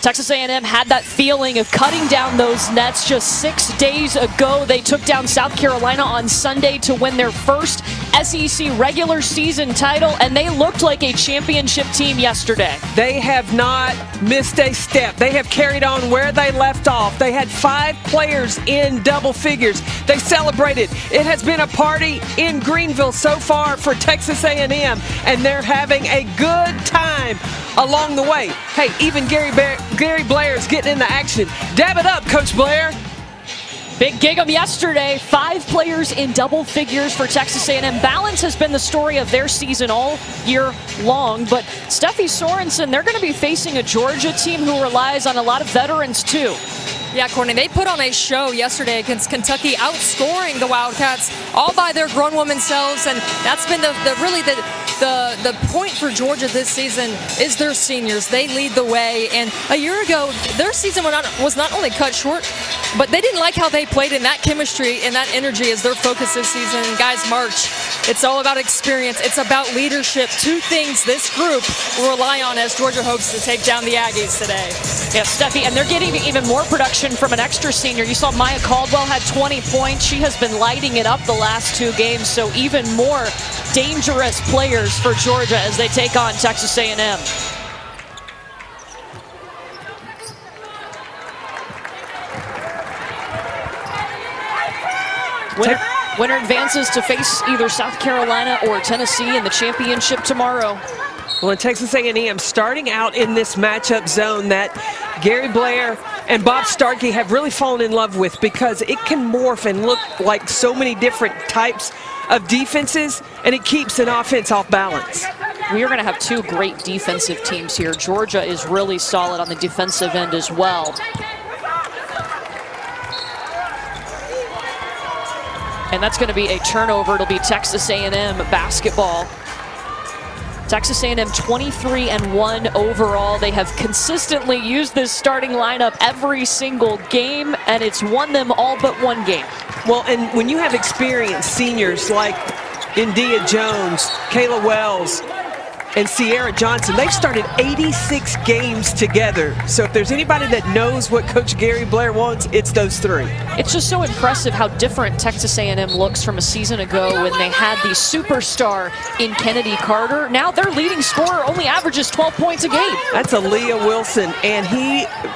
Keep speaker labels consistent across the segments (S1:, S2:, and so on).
S1: Texas A&M had that feeling of cutting down those nets just 6 days ago. They took down South Carolina on Sunday to win their first SEC regular season title, and they looked like a championship team yesterday.
S2: They have not missed a step. They have carried on where they left off. They had 5 players in double figures. They celebrated. It has been a party in Greenville so far for Texas A&M, and they're having a good time along the way. Hey, even Gary Blair's getting in the action. Dab it up, Coach Blair.
S1: Big gig 'em yesterday. 5 players in double figures for Texas A&M. Balance has been the story of their season all year long, but Steffi Sorensen, they're going to be facing a Georgia team who relies on a lot of veterans too.
S3: Yeah, Courtney, they put on a show yesterday against Kentucky, outscoring the Wildcats all by their grown woman selves, and that's been the point for Georgia this season is their seniors. They lead the way, and a year ago, their season was not only cut short, but they didn't like how they played in that chemistry and that energy as their focus this season. And guys, March, it's all about experience. It's about leadership. 2 things this group will rely on as Georgia hopes to take down the Aggies today.
S1: Yeah, Steffi, and they're getting even more production from an extra senior. You saw Maya Caldwell had 20 points. She has been lighting it up the last 2 games, so even more dangerous players for Georgia as they take on Texas A&M. Winner advances to face either South Carolina or Tennessee in the championship tomorrow.
S2: Well, in Texas A&M starting out in this matchup zone that Gary Blair and Bob Starkey have really fallen in love with, because it can morph and look like so many different types of defenses, and it keeps an offense off balance.
S1: We are going to have 2 great defensive teams here. Georgia is really solid on the defensive end as well. And that's going to be a turnover. It'll be Texas A&M basketball. Texas A&M 23-1 overall. They have consistently used this starting lineup every single game, and it's won them all but 1 game.
S2: Well, and when you have experienced seniors like India Jones, Kayla Wells, and Sierra Johnson, they've started 86 games together. So if there's anybody that knows what Coach Gary Blair wants, it's those 3.
S1: It's just so impressive how different Texas A&M looks from a season ago when they had the superstar in Kennedy Carter. Now their leading scorer only averages 12 points a game.
S2: That's Aaliyah Wilson, and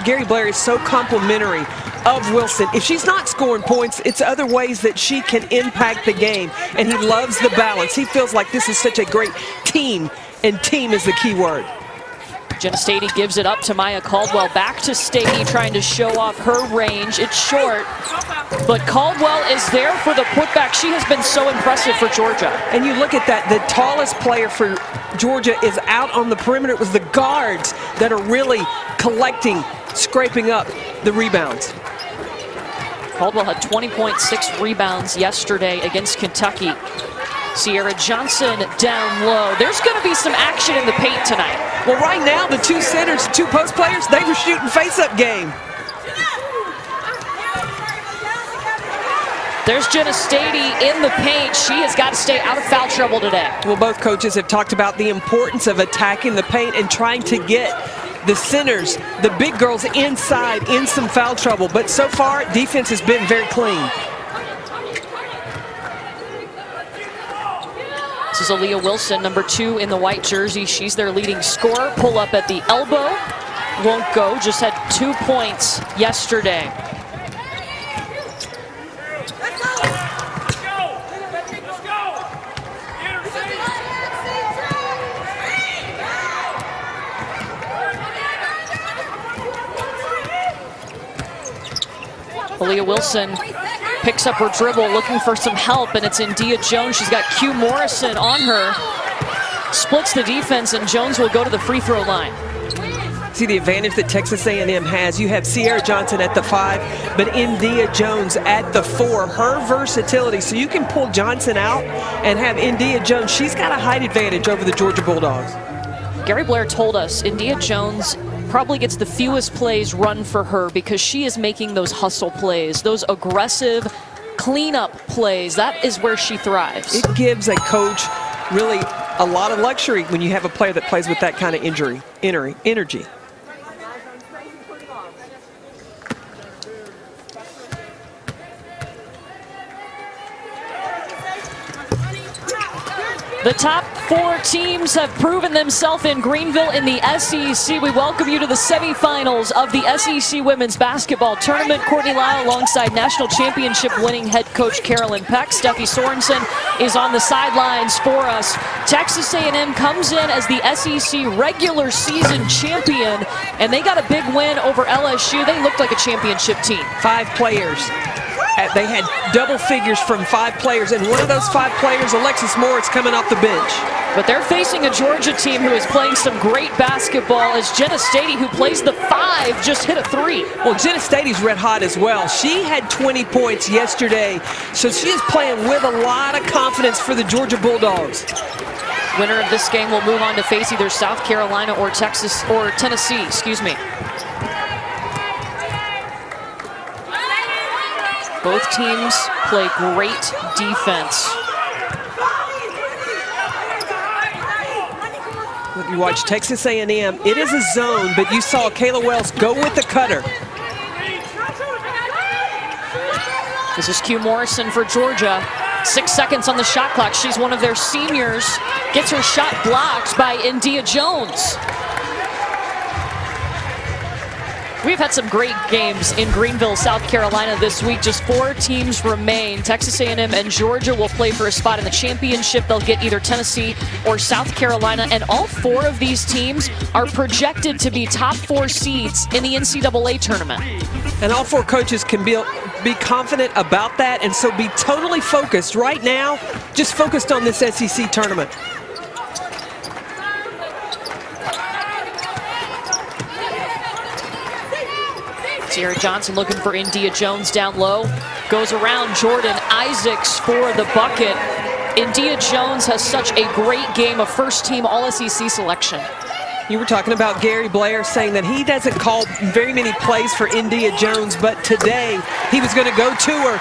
S2: Gary Blair is so complimentary of Wilson. If she's not scoring points, it's other ways that she can impact the game, and he loves the balance. He feels like this is such a great team, and team is the key word.
S1: Jenna Stady gives it up to Maya Caldwell. Back to Stady, trying to show off her range. It's short, but Caldwell is there for the putback. She has been so impressive for Georgia.
S2: And you look at that, the tallest player for Georgia is out on the perimeter. It was the guards that are really collecting, scraping up the rebounds.
S1: Caldwell had 20.6 rebounds yesterday against Kentucky. Sierra Johnson down low. There's going to be some action in the paint tonight.
S2: Well, right now, the 2 centers, 2 post players, they were shooting face-up game.
S1: There's Jenna Stady in the paint. She has got to stay out of foul trouble today.
S2: Well, both coaches have talked about the importance of attacking the paint and trying to get the centers, the big girls inside in some foul trouble. But so far, defense has been very clean.
S1: This is Aaliyah Wilson, number 2 in the white jersey. She's their leading scorer. Pull up at the elbow. Won't go. Just had 2 points yesterday. Aaliyah Wilson picks up her dribble, looking for some help, and it's India Jones. She's got Q Morrison on her. Splits the defense, and Jones will go to the free throw line.
S2: See the advantage that Texas A&M has. You have Sierra Johnson at the 5, but India Jones at the 4. Her versatility, so you can pull Johnson out and have India Jones. She's got a height advantage over the Georgia Bulldogs.
S1: Gary Blair told us India Jones probably gets the fewest plays run for her because she is making those hustle plays, those aggressive cleanup plays. That is where she thrives.
S2: It gives a coach really a lot of luxury when you have a player that plays with that kind of energy.
S1: The top 4 teams have proven themselves in Greenville in the SEC. We welcome you to the semifinals of the SEC Women's Basketball Tournament. Courtney Lyle alongside national championship winning head coach Carolyn Peck. Steffi Sorensen is on the sidelines for us. Texas A&M comes in as the SEC regular season champion, and they got a big win over LSU. They looked like a championship team.
S2: 5 players. They had double figures from 5 players, and one of those 5 players, Alexis Morris, coming off the bench.
S1: But they're facing a Georgia team who is playing some great basketball, as Jenna Stady, who plays the 5, just hit a 3.
S2: Well, Jenna Stady's red hot as well. She had 20 points yesterday, so she is playing with a lot of confidence for the Georgia Bulldogs.
S1: Winner of this game will move on to face either South Carolina or Tennessee, excuse me. Both teams play great defense.
S2: You watch Texas A&M, it is a zone, but you saw Kayla Wells go with the cutter.
S1: This is Q Morrison for Georgia. 6 seconds on the shot clock. She's one of their seniors. Gets her shot blocked by India Jones. We've had some great games in Greenville, South Carolina this week. Just 4 teams remain. Texas A&M and Georgia will play for a spot in the championship. They'll get either Tennessee or South Carolina, and all 4 of these teams are projected to be top 4 seeds in the NCAA tournament.
S2: And all 4 coaches can be confident about that, and so be totally focused right now, just focused on this SEC tournament.
S1: Sierra Johnson looking for India Jones down low. Goes around Jordan Isaacs for the bucket. India Jones has such a great game, a first-team All-SEC selection.
S2: You were talking about Gary Blair saying that he doesn't call very many plays for India Jones, but today he was going to go to her.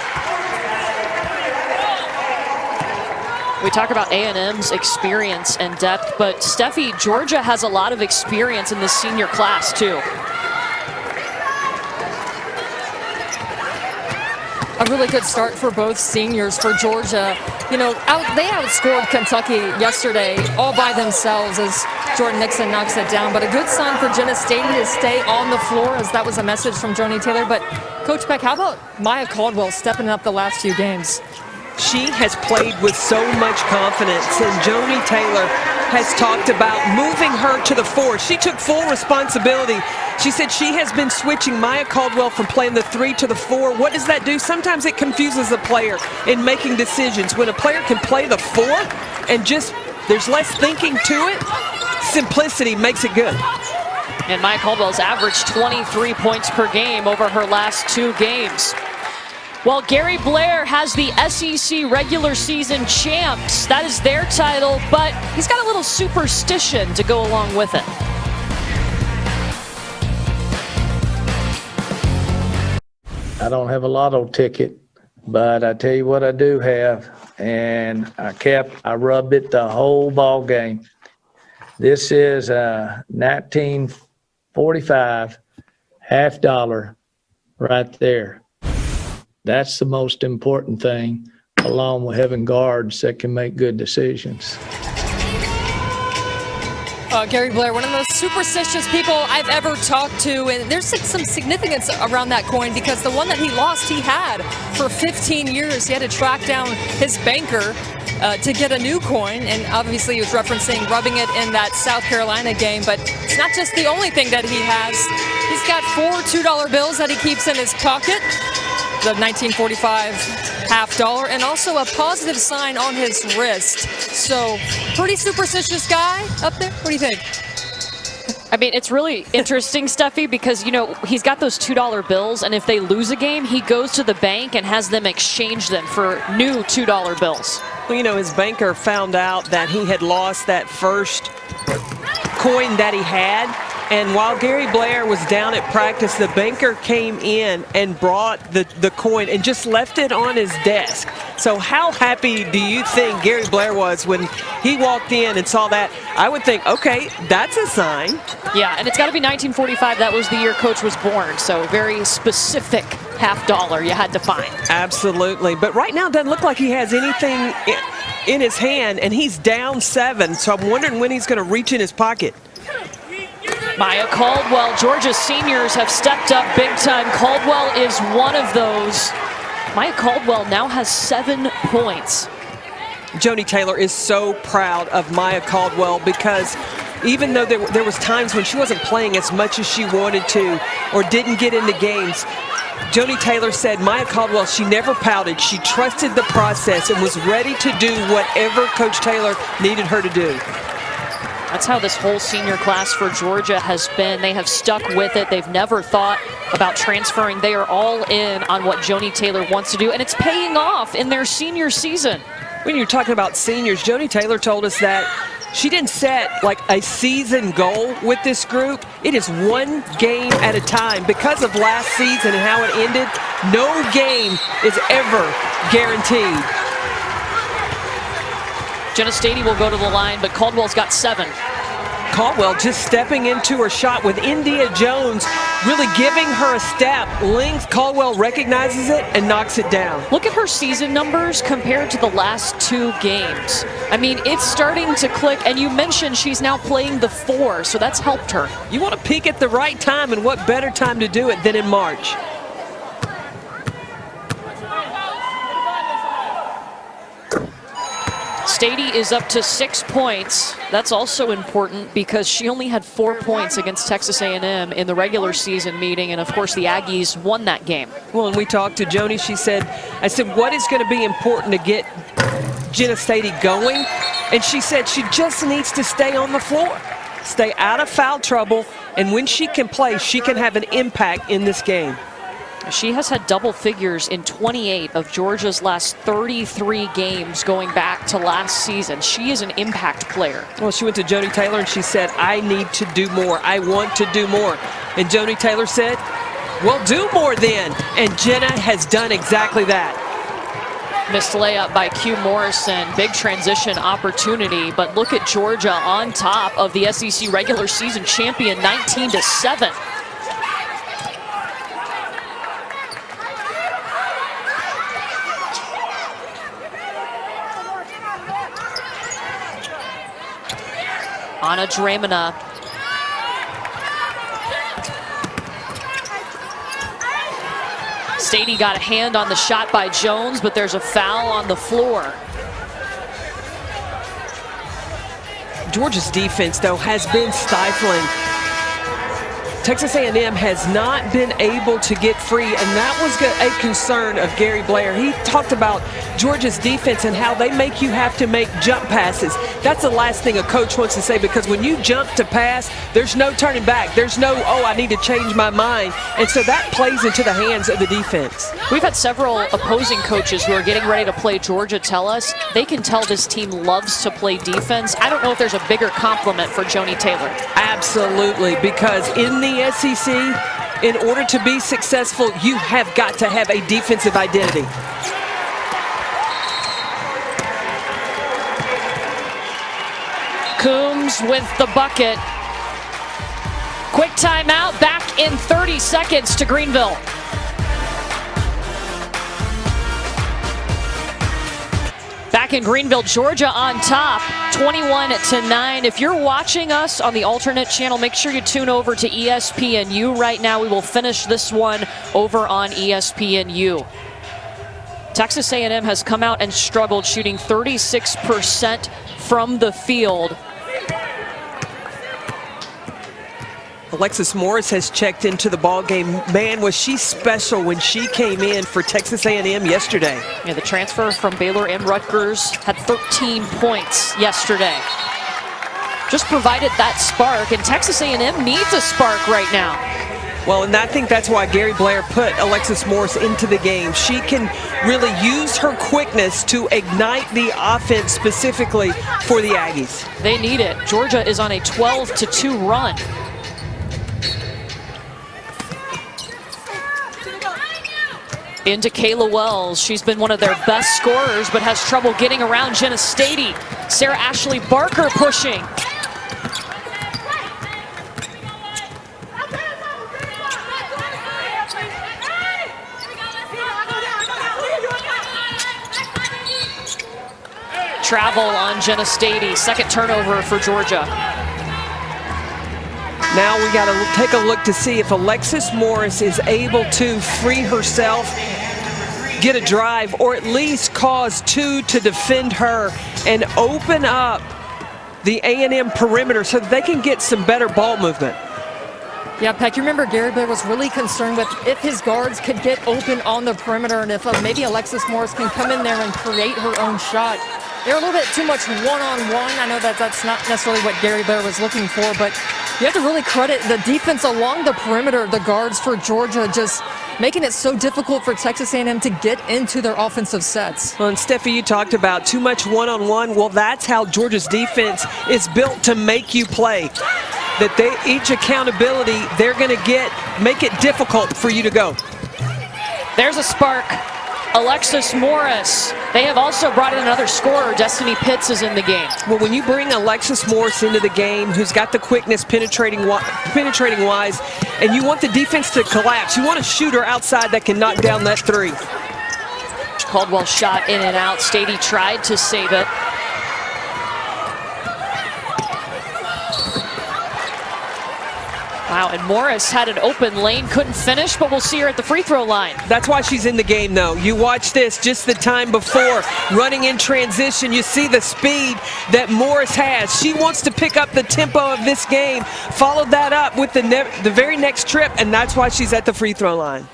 S1: We talk about A&M's experience and depth, but Steffi, Georgia has a lot of experience in this senior class too.
S3: A really good start for both seniors for Georgia. You know, they outscored Kentucky yesterday all by themselves as Jordan Nixon knocks it down. But a good sign for Jenna Stady to stay on the floor, as that was a message from Joni Taylor. But Coach Peck, how about Maya Caldwell stepping up the last few games?
S2: She has played with so much confidence, and Joni Taylor has talked about moving her to the 4. She took full responsibility. She said she has been switching Maya Caldwell from playing the 3 to the 4. What does that do? Sometimes it confuses a player in making decisions. When a player can play the 4 and just there's less thinking to it, simplicity makes it good.
S1: And Maya Caldwell's averaged 23 points per game over her last 2 games. Well, Gary Blair has the SEC regular season champs. That is their title, but he's got a little superstition to go along with it.
S4: I don't have a lotto ticket, but I tell you what I do have, and I rubbed it the whole ball game. This is a 1945 $50 right there. That's the most important thing, along with having guards that can make good decisions.
S3: Gary Blair, one of the most superstitious people I've ever talked to, and there's some significance around that coin because the one that he lost, he had for 15 years. He had to track down his banker to get a new coin, and obviously he was referencing rubbing it in that South Carolina game, but it's not just the only thing that he has. He's got 4 $2 bills that he keeps in his pocket, the 1945 $50, and also a positive sign on his wrist. So pretty superstitious guy up there. What do you think?
S1: I mean, it's really interesting, Steffi, because, you know, he's got those $2 bills, and if they lose a game, he goes to the bank and has them exchange them for new $2 bills.
S2: Well, you know, his banker found out that he had lost that first coin that he had. And while Gary Blair was down at practice, the banker came in and brought the coin and just left it on his desk. So how happy do you think Gary Blair was when he walked in and saw that? I would think, okay, that's a sign.
S1: Yeah, and it's got to be 1945. That was the year Coach was born, so very specific half dollar you had to find.
S2: Absolutely. But right now it doesn't look like he has anything in his hand, and he's down 7. So I'm wondering when he's going to reach in his pocket.
S1: Maya Caldwell, Georgia's seniors have stepped up big time. Caldwell is one of those. Maya Caldwell now has 7 points.
S2: Joni Taylor is so proud of Maya Caldwell because even though there was times when she wasn't playing as much as she wanted to or didn't get into games, Joni Taylor said Maya Caldwell, she never pouted. She trusted the process and was ready to do whatever Coach Taylor needed her to do.
S1: That's how this whole senior class for Georgia has been. They have stuck with it. They've never thought about transferring. They are all in on what Joni Taylor wants to do, and it's paying off in their senior season.
S2: When you're talking about seniors, Joni Taylor told us that she didn't set like a season goal with this group. It is one game at a time. Because of last season and how it ended, no game is ever guaranteed.
S1: Jenna Stady will go to the line, but Caldwell's got 7.
S2: Caldwell just stepping into her shot with India Jones really giving her a step. Length, Caldwell recognizes it and knocks it down.
S1: Look at her season numbers compared to the last 2 games. I mean, it's starting to click, and you mentioned she's now playing the 4, so that's helped her.
S2: You want to peak at the right time, and what better time to do it than in March?
S1: Stady is up to 6 points. That's also important because she only had 4 points against Texas A&M in the regular season meeting, and of course the Aggies won that game.
S2: Well, and we talked to Joni. I said, what is going to be important to get Jenna Stady going? And she said she just needs to stay on the floor, stay out of foul trouble, and when she can play, she can have an impact in this game.
S1: She has had double figures in 28 of Georgia's last 33 games going back to last season. She is an impact player.
S2: Well, she went to Joni Taylor and she said, I need to do more. I want to do more. And Joni Taylor said, well, do more then. And Jenna has done exactly that.
S1: Missed layup by Q Morrison. Big transition opportunity, but look at Georgia on top of the SEC regular season champion, 19-7. Anna Dramina. Stady got a hand on the shot by Jones, but there's a foul on the floor.
S2: Georgia's defense, though, has been stifling. Texas A&M has not been able to get free, and that was a concern of Gary Blair. He talked about Georgia's defense and how they make you have to make jump passes. That's the last thing a coach wants to say, because when you jump to pass, there's no turning back. There's no, oh, I need to change my mind. And so that plays into the hands of the defense.
S1: We've had several opposing coaches who are getting ready to play Georgia tell us they can tell this team loves to play defense. I don't know if there's a bigger compliment for Joni Taylor.
S2: Absolutely, because in the SEC, in order to be successful, you have got to have a defensive identity.
S1: Coombs with the bucket. Quick timeout, back in 30 seconds to Greenville. Back in Greenville, Georgia on top, 21-9. If you're watching us on the alternate channel, make sure you tune over to ESPNU right now. We will finish this one over on ESPNU. Texas A&M has come out and struggled, shooting 36% from the field.
S2: Alexis Morris has checked into the ball game. Man, was she special when she came in for Texas A&M yesterday.
S1: Yeah, the transfer from Baylor and Rutgers had 13 points yesterday. Just provided that spark, and Texas A&M needs a spark right now.
S2: Well, and I think that's why Gary Blair put Alexis Morris into the game. She can really use her quickness to ignite the offense specifically for the Aggies.
S1: They need it. Georgia is on a 12-2 run. Into Kayla Wells. She's been one of their best scorers, but has trouble getting around Jenna Stady. Sarah Ashley Barker pushing. travel on Jenna Stady. Second turnover for Georgia.
S2: Now we got to take a look to see if Alexis Morris is able to free herself, get a drive, or at least cause two to defend her and open up the A&M perimeter so that they can get some better ball movement.
S3: Yeah, Peck, you remember Gary Blair was really concerned with if his guards could get open on the perimeter and if maybe Alexis Morris can come in there and create her own shot. They're a little bit too much one-on-one. I know that that's not necessarily what Gary Blair was looking for, but you have to really credit the defense along the perimeter, the guards for Georgia, just making it so difficult for Texas A&M to get into their offensive sets.
S2: Well, and Steffi, you talked about too much one-on-one. Well, that's how Georgia's defense is built to make you play. That each accountability, they're going to make it difficult for you to go.
S1: There's a spark. Alexis Morris. They have also brought in another scorer. Destiny Pitts is in the game.
S2: Well, when you bring Alexis Morris into the game, who's got the quickness penetrating wise, and you want the defense to collapse, you want a shooter outside that can knock down that three.
S1: Caldwell shot in and out. Stady tried to save it. Wow, and Morris had an open lane, couldn't finish, but we'll see her at the free throw line.
S2: That's why she's in the game, though. You watch this just the time before, running in transition. You see the speed that Morris has. She wants to pick up the tempo of this game, followed that up with the very next trip, and that's why she's at the free throw line.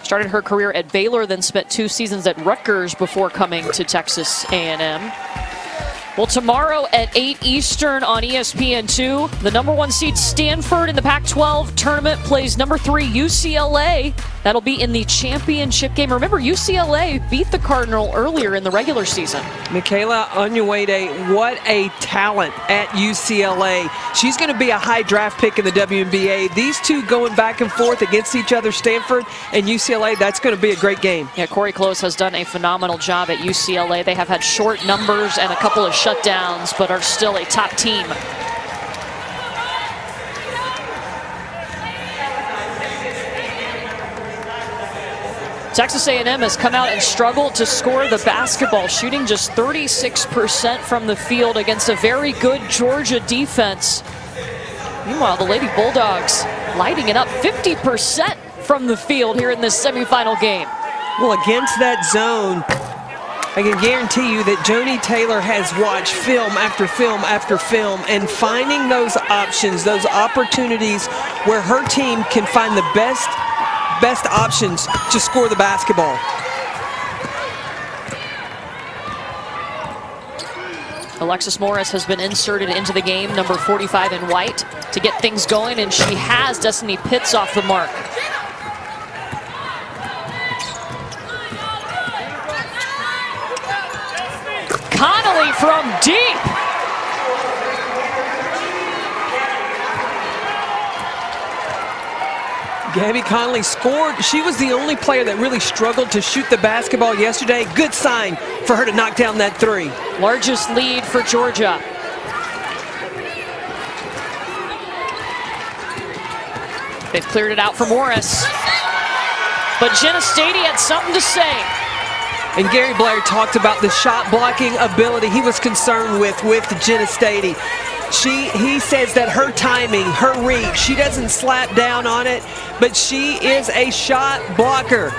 S1: Started her career at Baylor, then spent 2 seasons at Rutgers before coming to Texas A&M. Well, tomorrow at 8 Eastern on ESPN2, the #1 seed Stanford in the Pac-12 tournament plays #3 UCLA. That'll be in the championship game. Remember, UCLA beat the Cardinal earlier in the regular season.
S2: Michaela Onyenuede, what a talent at UCLA. She's going to be a high draft pick in the WNBA. These two going back and forth against each other, Stanford and UCLA, that's going to be a great game.
S1: Yeah, Corey Close has done a phenomenal job at UCLA. They have had short numbers and a couple of shutdowns, but are still a top team. Texas A&M has come out and struggled to score the basketball, shooting just 36% from the field against a very good Georgia defense. Meanwhile, the Lady Bulldogs lighting it up 50% from the field here in this semifinal game.
S2: Well, against that zone, I can guarantee you that Joni Taylor has watched film after film after film, and finding those options, those opportunities where her team can find the best options to score the basketball.
S1: Alexis Morris has been inserted into the game, number 45 in white, to get things going, and she has Destiny Pitts off the mark. Connolly from deep.
S2: Gabby Conley scored. She was the only player that really struggled to shoot the basketball yesterday. Good sign for her to knock down that three.
S1: Largest lead for Georgia. They've cleared it out for Morris. But Jenna Stady had something to say.
S2: And Gary Blair talked about the shot blocking ability he was concerned with Jenna Stady. He says that her timing, her reach, she doesn't slap down on it, but she is a shot blocker.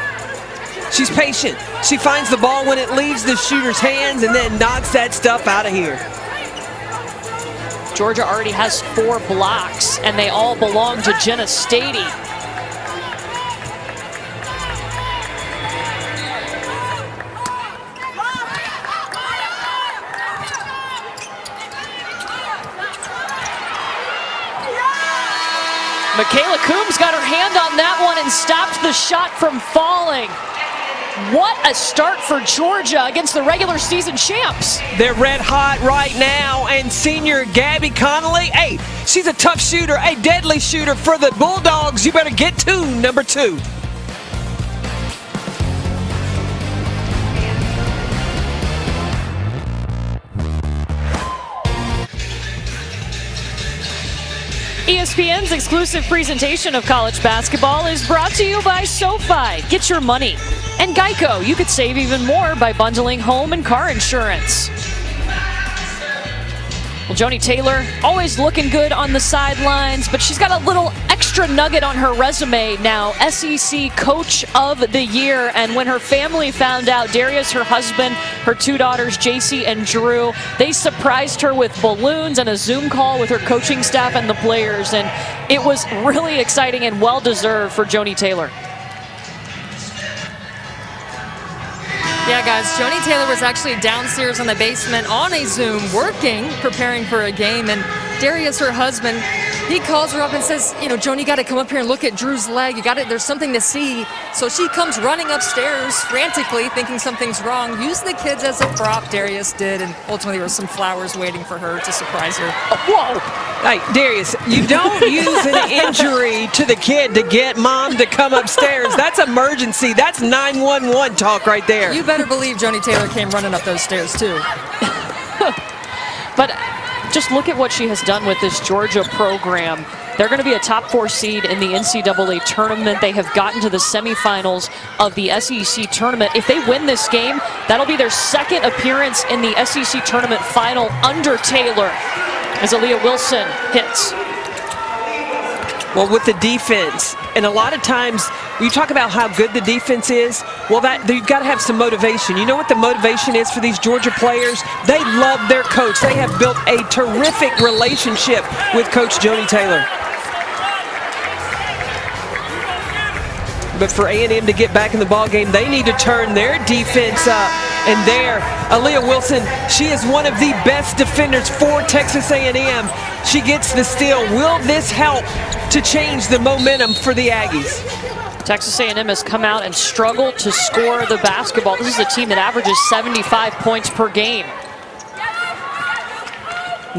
S2: She's patient. She finds the ball when it leaves the shooter's hands and then knocks that stuff out of here.
S1: Georgia already has 4 blocks, and they all belong to Jenna Stady. Michaela Coombs got her hand on that one and stopped the shot from falling. What a start for Georgia against the regular season champs.
S2: They're red hot right now, and senior Gabby Connolly, hey, she's a tough shooter, a deadly shooter for the Bulldogs. You better get to #2.
S1: ESPN's exclusive presentation of college basketball is brought to you by SoFi. Get your money. And Geico. You could save even more by bundling home and car insurance. Well, Joni Taylor, always looking good on the sidelines, but she's got a little extra nugget on her resume now, SEC Coach of the Year. And when her family found out, Darius, her husband, her two daughters, JC and Drew, they surprised her with balloons and a Zoom call with her coaching staff and the players. And it was really exciting and well-deserved for Joni Taylor.
S3: Yeah, guys, Joni Taylor was actually downstairs in the basement on a Zoom working, preparing for a game, and Darius, her husband, he calls her up and says, you know, Joni, you got to come up here and look at Drew's leg. You got it. There's something to see. So she comes running upstairs frantically, thinking something's wrong. Use the kids as a prop, Darius did, and ultimately there were some flowers waiting for her to surprise her.
S2: Whoa! Hey, Darius, you don't use an injury to the kid to get mom to come upstairs. That's emergency. That's 911 talk right there.
S3: You better believe Joni Taylor came running up those stairs, too.
S1: But just look at what she has done with this Georgia program. They're going to be a top 4 seed in the NCAA tournament. They have gotten to the semifinals of the SEC tournament. If they win this game, that'll be their second appearance in the SEC tournament final under Taylor as Aaliyah Wilson hits.
S2: Well, with the defense, and a lot of times you talk about how good the defense is, well, you've got to have some motivation. You know what the motivation is for these Georgia players? They love their coach. They have built a terrific relationship with Coach Joni Taylor. But for A&M to get back in the ballgame, they need to turn their defense up. And there, Aaliyah Wilson, she is one of the best defenders for Texas A&M. She gets the steal. Will this help to change the momentum for the Aggies?
S1: Texas A&M has come out and struggled to score the basketball. This is a team that averages 75 points per game.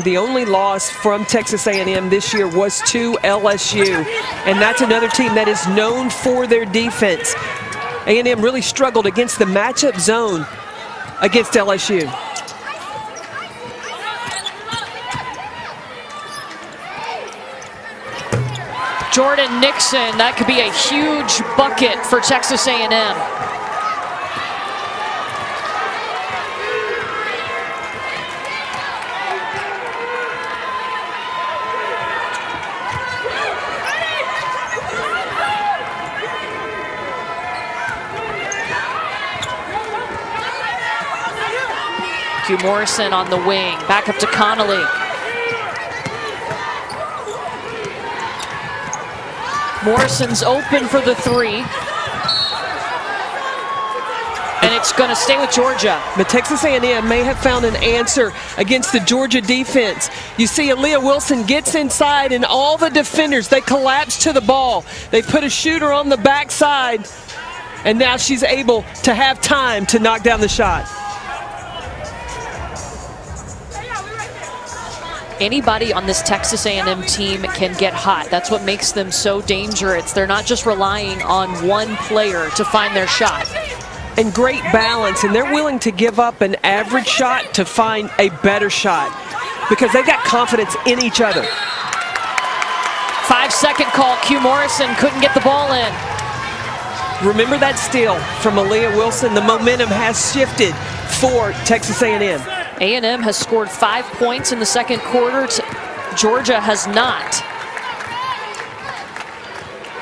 S2: The only loss from Texas A&M this year was to LSU, and that's another team that is known for their defense. A&M really struggled against the matchup zone against LSU.
S1: Jordan Nixon, that could be a huge bucket for Texas A&M. Q Morrison on the wing, back up to Connolly. Morrison's open for the 3. And it's going to stay with Georgia.
S2: But Texas A&M may have found an answer against the Georgia defense. You see Aaliyah Wilson gets inside, and all the defenders, they collapse to the ball. They put a shooter on the backside, and now she's able to have time to knock down the shot.
S1: Anybody on this Texas A&M team can get hot. That's what makes them so dangerous. They're not just relying on one player to find their shot.
S2: And great balance, and they're willing to give up an average shot to find a better shot because they've got confidence in each other.
S1: 5-second call. Q Morrison couldn't get the ball in.
S2: Remember that steal from Aaliyah Wilson? The momentum has shifted for Texas A&M.
S1: A&M has scored 5 points in the second quarter. Georgia has not.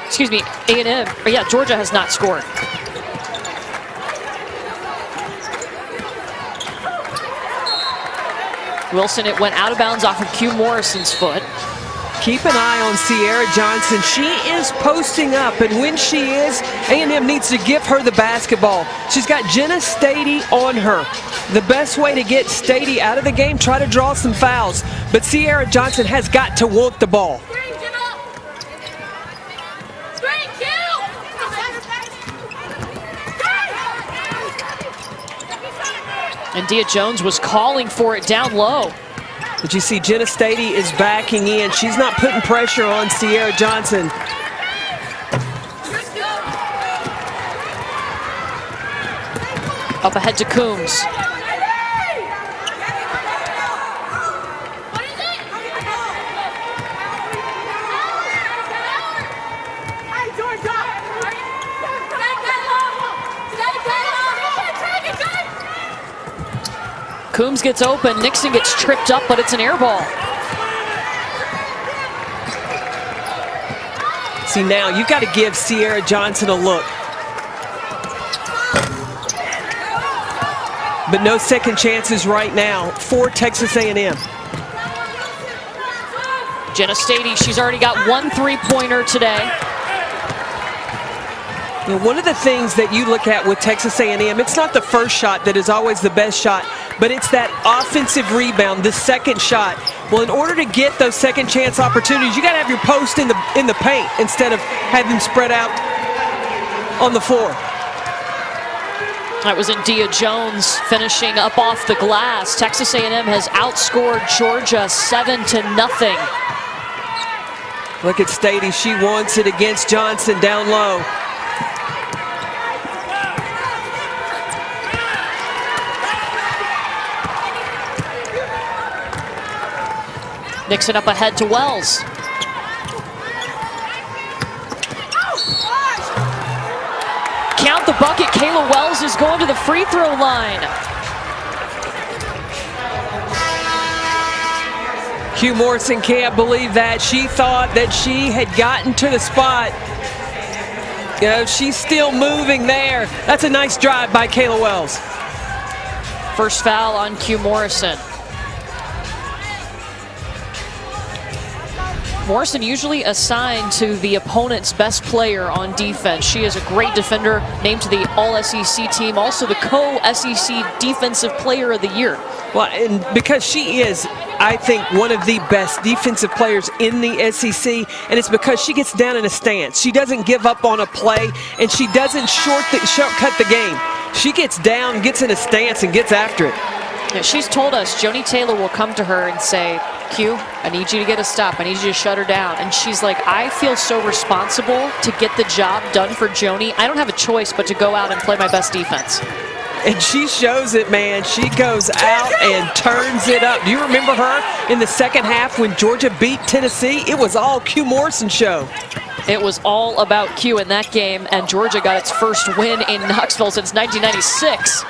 S1: Excuse me, A&M. Yeah, Georgia has not scored. Wilson, it went out of bounds off of Q Morrison's foot.
S2: Keep an eye on Sierra Johnson. She is posting up, and when she is, A&M needs to give her the basketball. She's got Jenna Stady on her. The best way to get Stady out of the game, try to draw some fouls. But Sierra Johnson has got to want the ball.
S1: And Dia Jones was calling for it down low.
S2: But you see Jenna Stady is backing in. She's not putting pressure on Sierra Johnson.
S1: Up ahead to Coombs. Coombs gets open, Nixon gets tripped up, but it's an air ball.
S2: See, now you've got to give Sierra Johnson a look. But no second chances right now for Texas A&M.
S1: Jenna Stady, she's already got 1 3-pointer today.
S2: You know, one of the things that you look at with Texas A&M, it's not the first shot that is always the best shot, but it's that offensive rebound, the second shot. Well, in order to get those second chance opportunities, you got to have your post in the paint instead of having them spread out on the floor.
S1: That was India Jones finishing up off the glass. Texas A&M has outscored Georgia 7-0.
S2: Look at Stady, she wants it against Johnson down low.
S1: Nixon up ahead to Wells. Count the bucket. Kayla Wells is going to the free throw line.
S2: Q Morrison can't believe that. She thought that she had gotten to the spot. You know, she's still moving there. That's a nice drive by Kayla Wells.
S1: First foul on Q Morrison. Morrison usually assigned to the opponent's best player on defense. She is a great defender, named to the All-SEC team, also the co-SEC Defensive Player of the Year.
S2: Well, and because she is, I think, one of the best defensive players in the SEC, and it's because she gets down in a stance. She doesn't give up on a play, and she doesn't shortcut the game. She gets down, gets in a stance, and gets after it.
S1: Yeah, she's told us Joni Taylor will come to her and say, Q, I need you to get a stop. I need you to shut her down. And she's like, I feel so responsible to get the job done for Joni. I don't have a choice but to go out and play my best defense.
S2: And she shows it, man. She goes out and turns it up. Do you remember her in the second half when Georgia beat Tennessee? It was all Q Morrison show.
S1: It was all about Q in that game, and Georgia got its first win in Knoxville since 1996.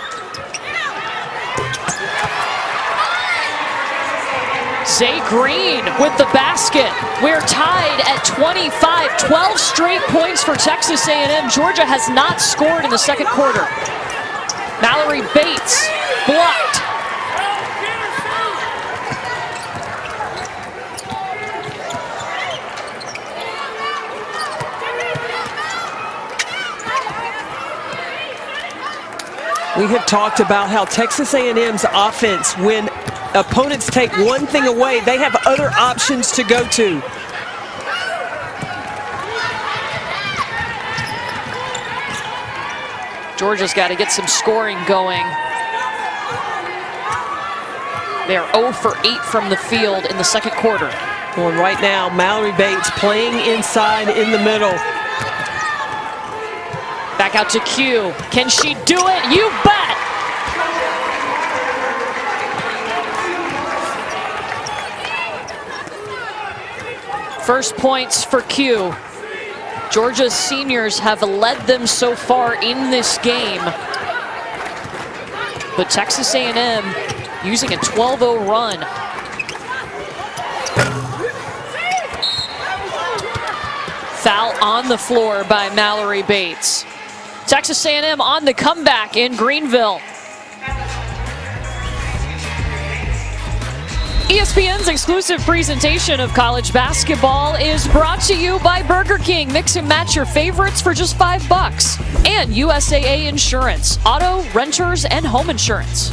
S1: Zay Green with the basket. We're tied at 25, 12 straight points for Texas A&M. Georgia has not scored in the second quarter. Mallory Bates blocked.
S2: We have talked about how Texas A&M's offense, when opponents take one thing away, they have other options to go to.
S1: Georgia's got to get some scoring going. They are 0 for 8 from the field in the second quarter.
S2: Well, right now, Mallory Bates playing inside in the middle.
S1: Back out to Q. Can she do it? You bet! First points for Q. Georgia's seniors have led them so far in this game. But Texas A&M using a 12-0 run. Foul on the floor by Mallory Bates. Texas A&M on the comeback in Greenville. ESPN's exclusive presentation of college basketball is brought to you by Burger King. Mix and match your favorites for just $5. And USAA Insurance, auto, renters, and home insurance.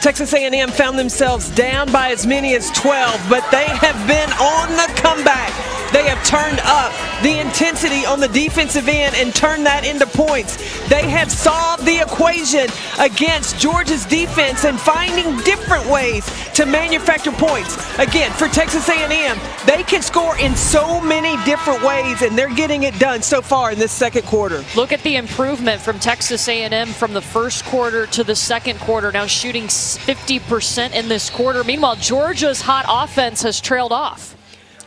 S2: Texas A&M found themselves down by as many as 12, but they have been on the comeback. They have turned up the intensity on the defensive end and turned that into points. They have solved the equation against Georgia's defense and finding different ways to manufacture points. Again, for Texas A&M, they can score in so many different ways, and they're getting it done so far in this second quarter.
S1: Look at the improvement from Texas A&M from the first quarter to the second quarter, now shooting 50% in this quarter. Meanwhile, Georgia's hot offense has trailed off.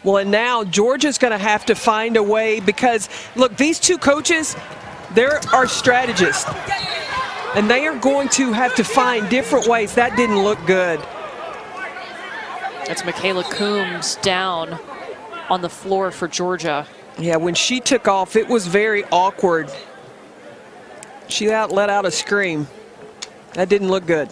S2: Well, and now Georgia's going to have to find a way because, look, these two coaches, they're our strategists. And they are going to have to find different ways. That didn't look good.
S1: That's Michaela Coombs down on the floor for Georgia.
S2: Yeah, when she took off, it was very awkward. She let out a scream. That didn't look good.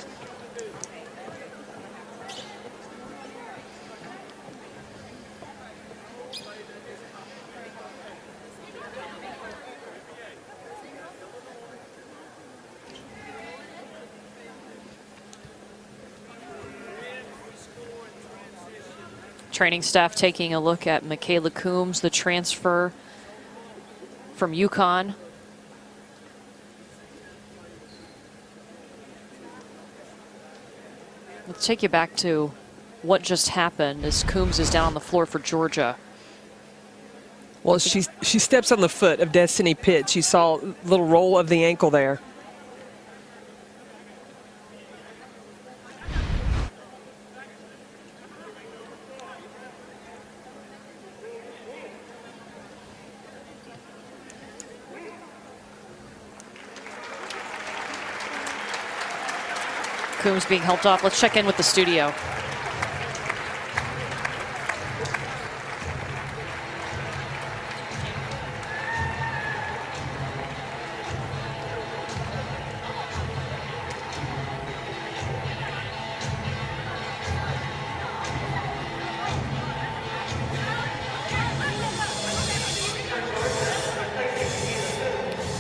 S1: Training staff taking a look at Michaela Coombs, the transfer from UConn. Let's take you back to what just happened as Coombs is down on the floor for Georgia.
S2: Well, she steps on the foot of Destiny Pitts. You saw a little roll of the ankle there.
S1: Coombs being helped off. Let's check in with the studio.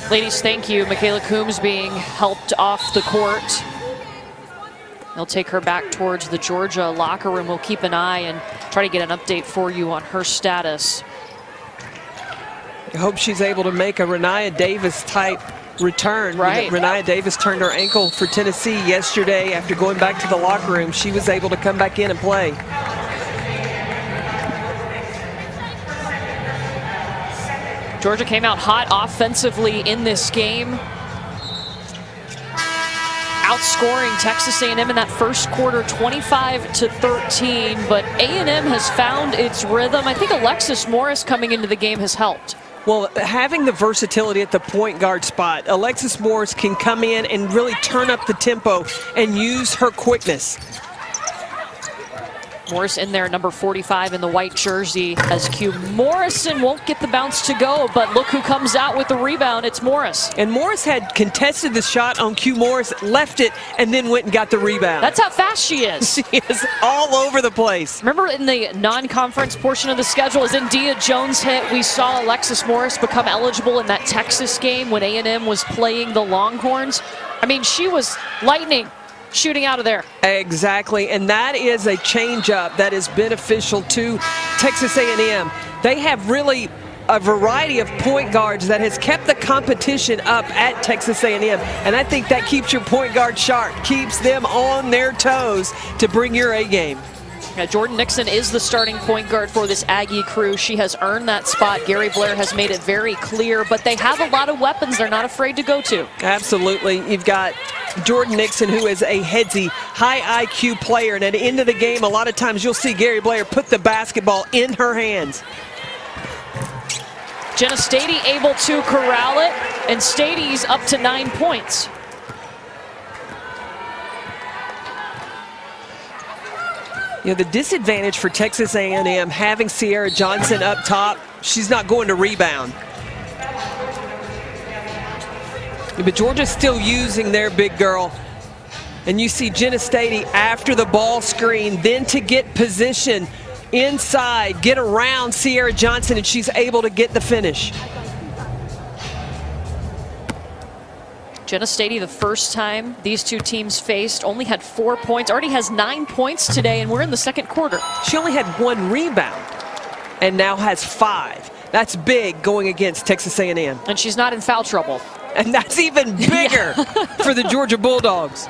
S1: Ladies, thank you. Michaela Coombs being helped off the court. They'll take her back towards the Georgia locker room. We'll keep an eye and try to get an update for you on her status.
S2: I hope she's able to make a Renia Davis type return.
S1: Right.
S2: Renia Davis turned her ankle for Tennessee yesterday after going back to the locker room. She was able to come back in and play.
S1: Georgia came out hot offensively in this game, outscoring Texas A&M in that first quarter 25-13, but A&M has found its rhythm. I think Alexis Morris coming into the game has helped.
S2: Well, having the versatility at the point guard spot, Alexis Morris can come in and really turn up the tempo and use her quickness.
S1: Morris in there, number 45 in the white jersey, as Q. Morrison won't get the bounce to go, but look who comes out with the rebound. It's Morris.
S2: And Morris had contested the shot on Q. Morris, left it, and then went and got the rebound.
S1: That's how fast she is.
S2: She is all over the place.
S1: Remember in the non-conference portion of the schedule, as India Jones hit, we saw Alexis Morris become eligible in that Texas game when A&M was playing the Longhorns. I mean, she was lightning shooting out of there.
S2: Exactly, and that is a change-up that is beneficial to Texas A&M. They have really a variety of point guards that has kept the competition up at Texas A&M, and I think that keeps your point guard sharp, keeps them on their toes to bring your A game.
S1: Yeah, Jordan Nixon is the starting point guard for this Aggie crew. She has earned that spot. Gary Blair has made it very clear, but they have a lot of weapons they're not afraid to go to.
S2: Absolutely. You've got Jordan Nixon, who is a headsy, high IQ player, and at the end of the game, a lot of times you'll see Gary Blair put the basketball in her hands.
S1: Jenna Stady able to corral it, and Stady's up to 9 points.
S2: You know, the disadvantage for Texas A&M having Sierra Johnson up top, she's not going to rebound. But Georgia's still using their big girl. And you see Jenna Stady after the ball screen, then to get position inside, get around Sierra Johnson, and she's able to get the finish.
S1: Jenna Stady, the first time these two teams faced, only had 4 points, already has 9 points today, and we're in the second quarter.
S2: She only had 1 rebound and now has 5. That's big going against Texas A&M.
S1: And she's not in foul trouble.
S2: And that's even bigger for the Georgia Bulldogs.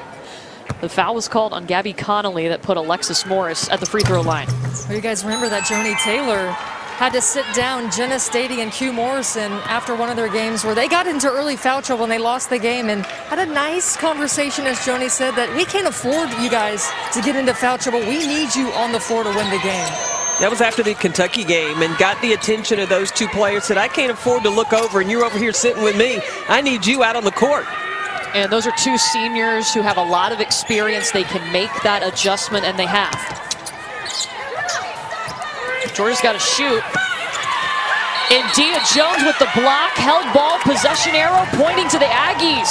S1: The foul was called on Gabby Connolly that put Alexis Morris at the free throw line.
S3: Well, you guys remember that Joni Taylor had to sit down Jenna Stady and Q Morrison after one of their games where they got into early foul trouble and they lost the game, and had a nice conversation, as Joni said, that we can't afford you guys to get into foul trouble. We need you on the floor to win the game.
S2: That was after the Kentucky game and got the attention of those two players. Said, I can't afford to look over and you're over here sitting with me. I need you out on the court.
S1: And those are two seniors who have a lot of experience. They can make that adjustment, and they have. Georgia's got to shoot. India Jones with the block, held ball, possession arrow, pointing to the Aggies.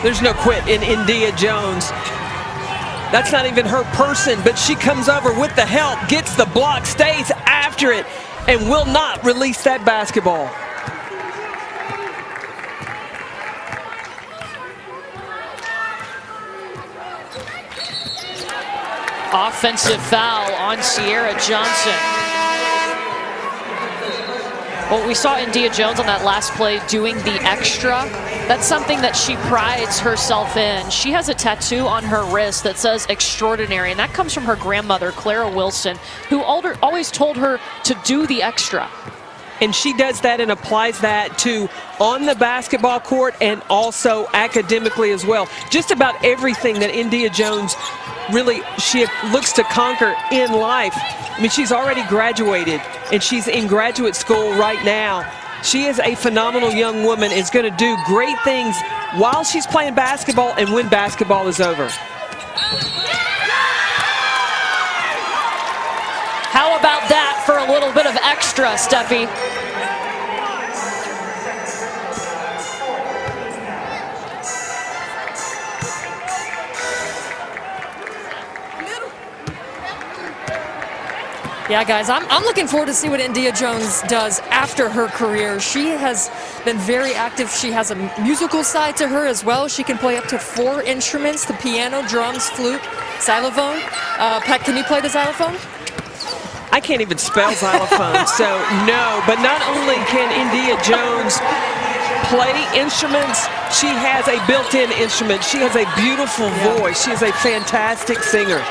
S2: There's no quit in India Jones. That's not even her person, but she comes over with the help, gets the block, stays after it, and will not release that basketball.
S1: Offensive foul on Sierra Johnson. Well, we saw India Jones on that last play doing the extra. That's something that she prides herself in. She has a tattoo on her wrist that says extraordinary, and that comes from her grandmother, Clara Wilson, who always told her to do the extra.
S2: And she does that and applies that to on the basketball court and also academically as well. Just about everything that India Jones really, she looks to conquer in life. I mean, she's already graduated and she's in graduate school right now. She is a phenomenal young woman, is going to do great things while she's playing basketball and when basketball is over.
S1: How about that for a little bit of extra, Steffi?
S3: Yeah, guys, I'm looking forward to see what India Jones does after her career. She has been very active. She has a musical side to her as well. She can play up to 4 instruments, the piano, drums, flute, xylophone. Pat, can you play the xylophone?
S2: I can't even spell xylophone, so no. But not only can India Jones play instruments, she has a built-in instrument. She has a beautiful voice. She is a fantastic singer.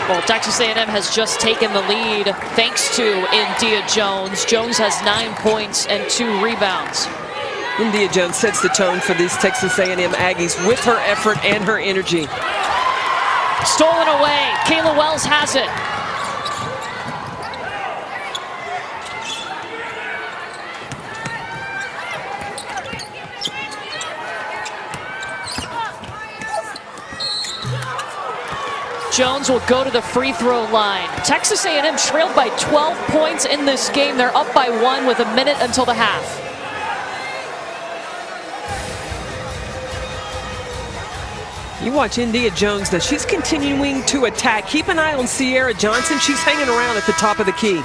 S1: Well, Texas A&M has just taken the lead thanks to India Jones. Jones has 9 points and 2 rebounds.
S2: India Jones sets the tone for these Texas A&M Aggies with her effort and her energy.
S1: Stolen away. Kayla Wells has it. Jones will go to the free throw line. Texas A&M trailed by 12 points in this game. They're up by 1 with a minute until the half.
S2: You watch India Jones, though. She's continuing to attack. Keep an eye on Sierra Johnson. She's hanging around at the top of the key.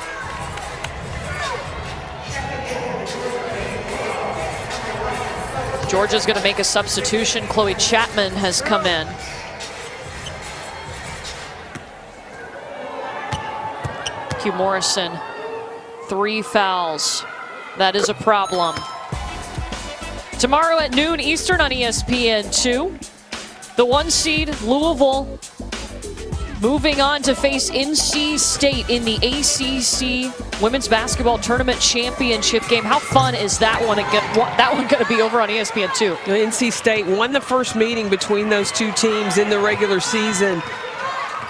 S1: Georgia's going to make a substitution. Chloe Chapman has come in. Q Morrison, 3 fouls. That is a problem. Tomorrow at noon Eastern on ESPN2, the 1 seed Louisville moving on to face NC State in the ACC Women's Basketball Tournament Championship game. How fun is that one? That one going to be over on ESPN2.
S2: NC State won the first meeting between those two teams in the regular season.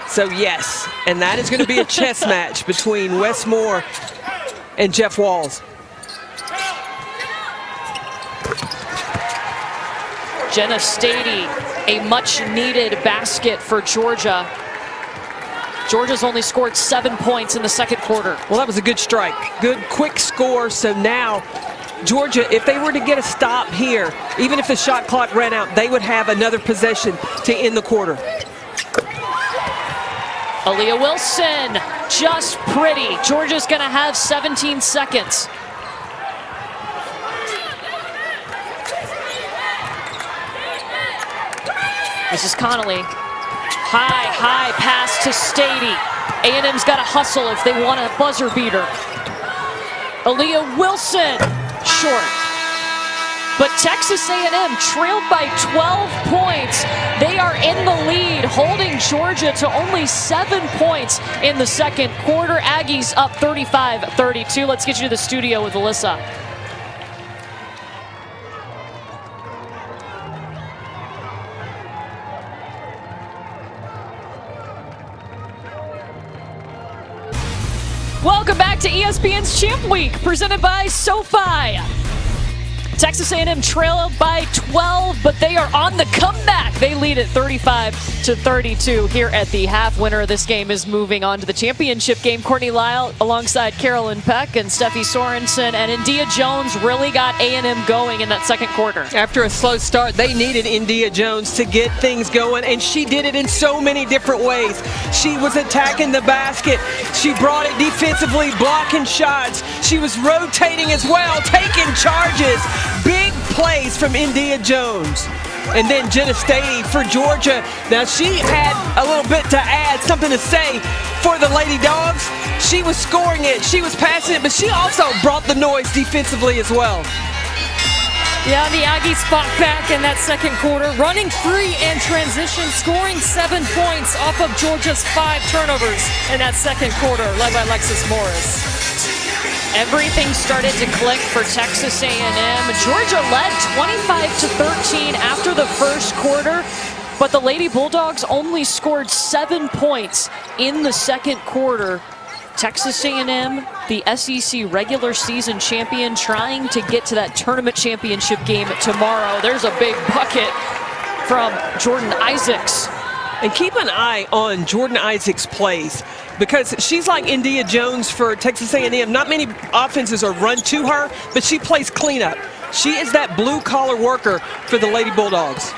S2: So yes, and that is going to be a chess match between Wes Moore and Jeff Walls.
S1: Jenna Stady, a much-needed basket for Georgia. Georgia's only scored 7 points in the second quarter.
S2: Well, that was a good strike. Good, quick score. So now Georgia, if they were to get a stop here, even if the shot clock ran out, they would have another possession to end the quarter.
S1: Aaliyah Wilson, just pretty. Georgia's going to have 17 seconds. Mrs. Connolly, high pass to Stady. A&M's got to hustle if they want a buzzer beater. Aaliyah Wilson, short. But Texas A&M trailed by 12 points. They are in the lead, holding Georgia to only 7 points in the second quarter. Aggies up 35-32. Let's get you to the studio with Alyssa. Welcome back to ESPN's Champ Week, presented by SoFi. Texas A&M trailed by 12, but they are on the comeback. They lead at 35-32 here at the half. Winner of this game is moving on to the championship game. Courtney Lyle alongside Carolyn Peck and Steffi Sorensen, and India Jones really got A&M going in that second quarter.
S2: After a slow start, they needed India Jones to get things going, and she did it in so many different ways. She was attacking the basket. She brought it defensively, blocking shots. She was rotating as well, taking charges. Big plays from India Jones. And then Jenna Stady for Georgia. Now she had a little bit to add, something to say for the Lady Dogs. She was scoring it, she was passing it, but she also brought the noise defensively as well.
S3: Yeah, the Aggies fought back in that second quarter, running free in transition, scoring 7 points off of Georgia's 5 turnovers in that second quarter, led by Alexis Morris.
S1: Everything started to click for Texas A&M. Georgia led 25-13 after the first quarter, but the Lady Bulldogs only scored 7 points in the second quarter. Texas A&M, the SEC regular season champion, trying to get to that tournament championship game tomorrow. There's a big bucket from Jordan Isaacs.
S2: And keep an eye on Jordan Isaacs' plays, because she's like India Jones for Texas A&M. Not many offenses are run to her, but she plays cleanup. She is that blue-collar worker for the Lady Bulldogs.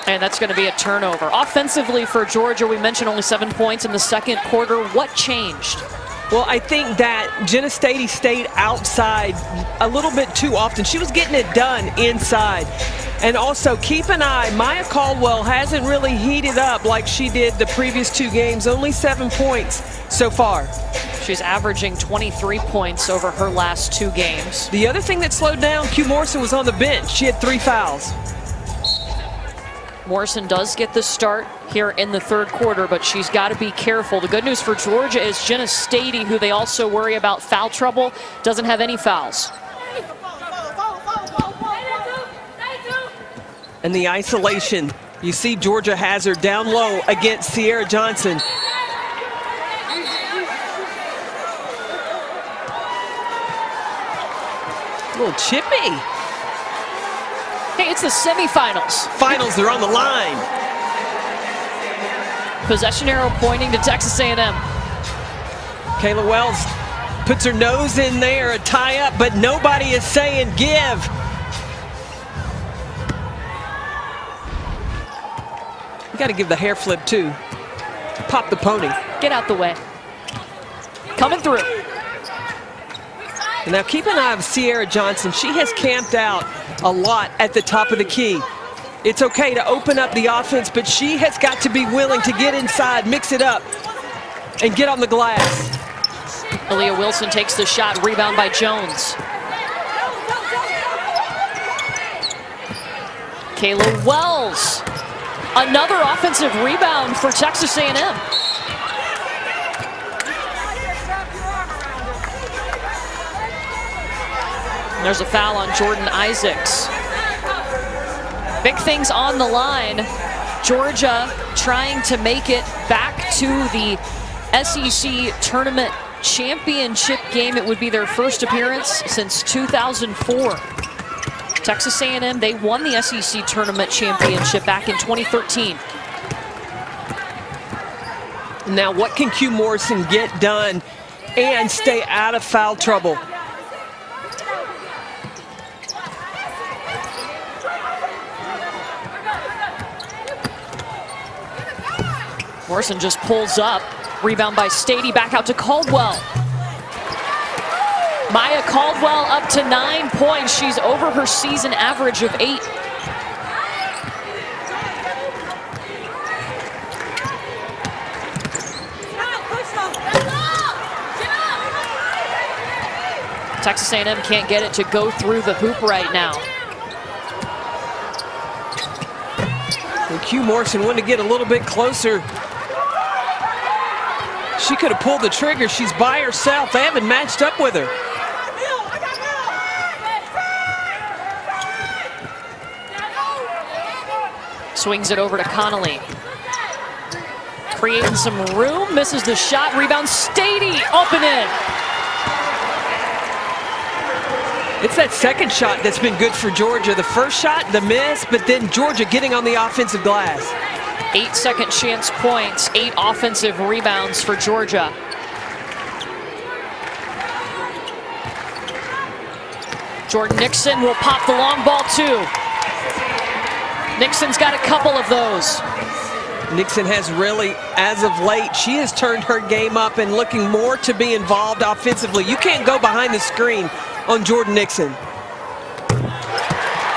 S1: And that's going to be a turnover. Offensively for Georgia, we mentioned only 7 points in the second quarter. What changed?
S2: Well, I think that Jenna Stady stayed outside a little bit too often. She was getting it done inside. And also, keep an eye, Maya Caldwell hasn't really heated up like she did the previous 2 games. Only 7 points so far.
S1: She's averaging 23 points over her last 2 games.
S2: The other thing that slowed down, Q Morrison was on the bench. She had 3 fouls.
S1: Morrison does get the start here in the third quarter, but she's got to be careful. The good news for Georgia is Jenna Stady, who they also worry about foul trouble, doesn't have any fouls.
S2: And the isolation, you see Georgia has her down low against Sierra Johnson. A little chippy.
S1: Hey, it's the semifinals.
S2: Finals, they're on the line.
S1: Possession arrow pointing to Texas A&M.
S2: Kayla Wells puts her nose in there, a tie up, but nobody is saying give. You got to give the hair flip too. Pop the pony.
S1: Get out the way. Coming through.
S2: And now keep an eye on Sierra Johnson. She has camped out a lot at the top of the key. It's okay to open up the offense, but she has got to be willing to get inside, mix it up, and get on the glass.
S1: Aaliyah Wilson takes the shot, rebound by Jones. Kayla Wells, another offensive rebound for Texas A&M. There's a foul on Jordan Isaacs. Big things on the line. Georgia trying to make it back to the SEC tournament championship game. It would be their first appearance since 2004. Texas A&M, they won the SEC tournament championship back in 2013.
S2: Now what can Q Morrison get done and stay out of foul trouble?
S1: Morrison just pulls up. Rebound by Stady, back out to Caldwell. Maya Caldwell up to 9 points. She's over her season average of 8. Texas A&M can't get it to go through the hoop right now.
S2: And Q Morrison wanted to get a little bit closer. She could have pulled the trigger. She's by herself. They haven't matched up with her.
S1: Swings it over to Connolly. creating some room, misses the shot, rebound, Stady, up and in.
S2: It's that second shot that's been good for Georgia. The first shot, the miss, but then Georgia getting on the offensive glass.
S1: 8 second chance points, 8 offensive rebounds for Georgia. Jordan Nixon will pop the long ball too. Nixon's got a couple of those.
S2: Nixon has really, as of late, she has turned her game up and looking more to be involved offensively. You can't go behind the screen on Jordan Nixon.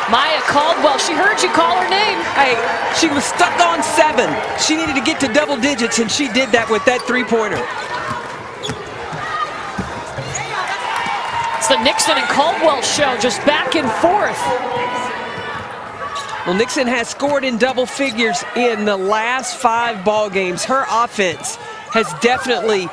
S1: Maya Caldwell, she heard you call her name.
S2: Hey, she was stuck on 7. She needed to get to double digits, and she did that with that three-pointer.
S1: It's the Nixon and Caldwell show, just back and forth.
S2: Well, Nixon has scored in double figures in the last 5 ball games. Her offense has definitely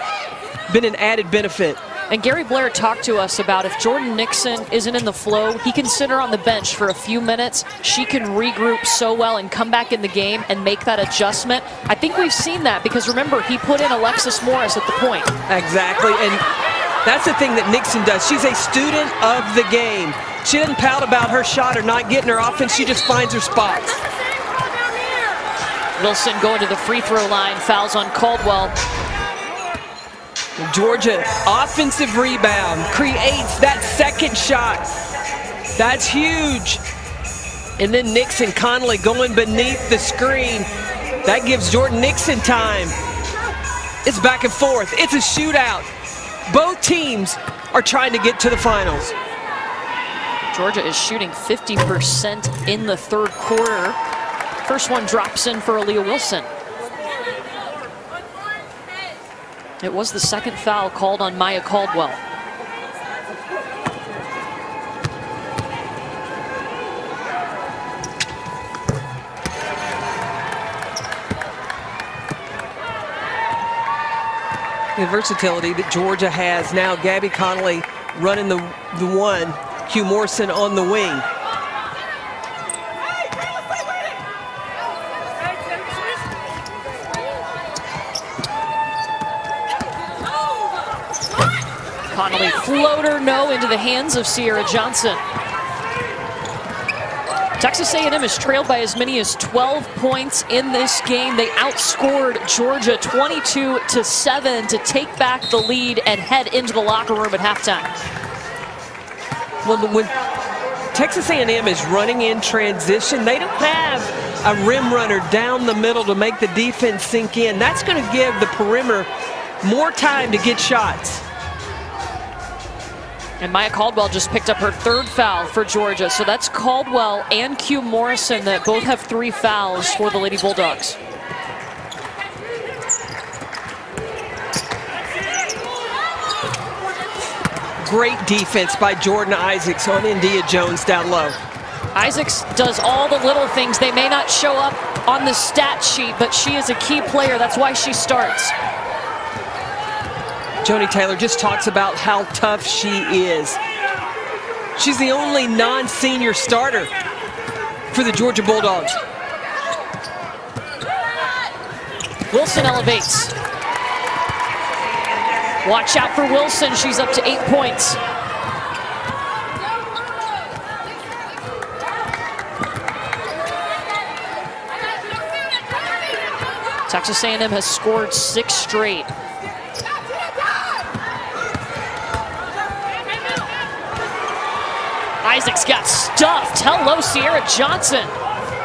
S2: been an added benefit.
S1: And Gary Blair talked to us about if Jordan Nixon isn't in the flow, he can sit her on the bench for a few minutes. She can regroup so well and come back in the game and make that adjustment. I think we've seen that because remember, he put in Alexis Morris at the point.
S2: Exactly, and that's the thing that Nixon does. She's a student of the game. She doesn't pout about her shot or not getting her offense. She just finds her spots.
S1: Wilson going to the free throw line, fouls on Caldwell.
S2: Georgia, offensive rebound, creates that second shot. That's huge. And then Nixon, Conley going beneath the screen. That gives Jordan Nixon time. It's back and forth. It's a shootout. Both teams are trying to get to the finals.
S1: Georgia is shooting 50% in the third quarter. First one drops in for Aaliyah Wilson. It was the second foul called on Maya Caldwell.
S2: The versatility that Georgia has now. Gabby Connolly running the one, Hugh Morrison on the wing.
S1: Connolly floater, no, into the hands of Sierra Johnson. Texas A&M is trailed by as many as 12 points in this game. They outscored Georgia 22-7 to take back the lead and head into the locker room at halftime.
S2: Well, when Texas A&M is running in transition, they don't have a rim runner down the middle to make the defense sink in. That's going to give the perimeter more time to get shots.
S1: And Maya Caldwell just picked up her third foul for Georgia. So that's Caldwell and Q Morrison that both have 3 fouls for the Lady Bulldogs.
S2: Great defense by Jordan Isaacs on India Jones down low.
S1: Isaacs does all the little things. They may not show up on the stat sheet, but she is a key player. That's why she starts.
S2: Joni Taylor just talks about how tough she is. She's the only non-senior starter for the Georgia Bulldogs.
S1: Wilson elevates. Watch out for Wilson. She's up to 8 points. Texas A&M has scored 6 straight. Isaacs got stuffed. Hello, Sierra Johnson.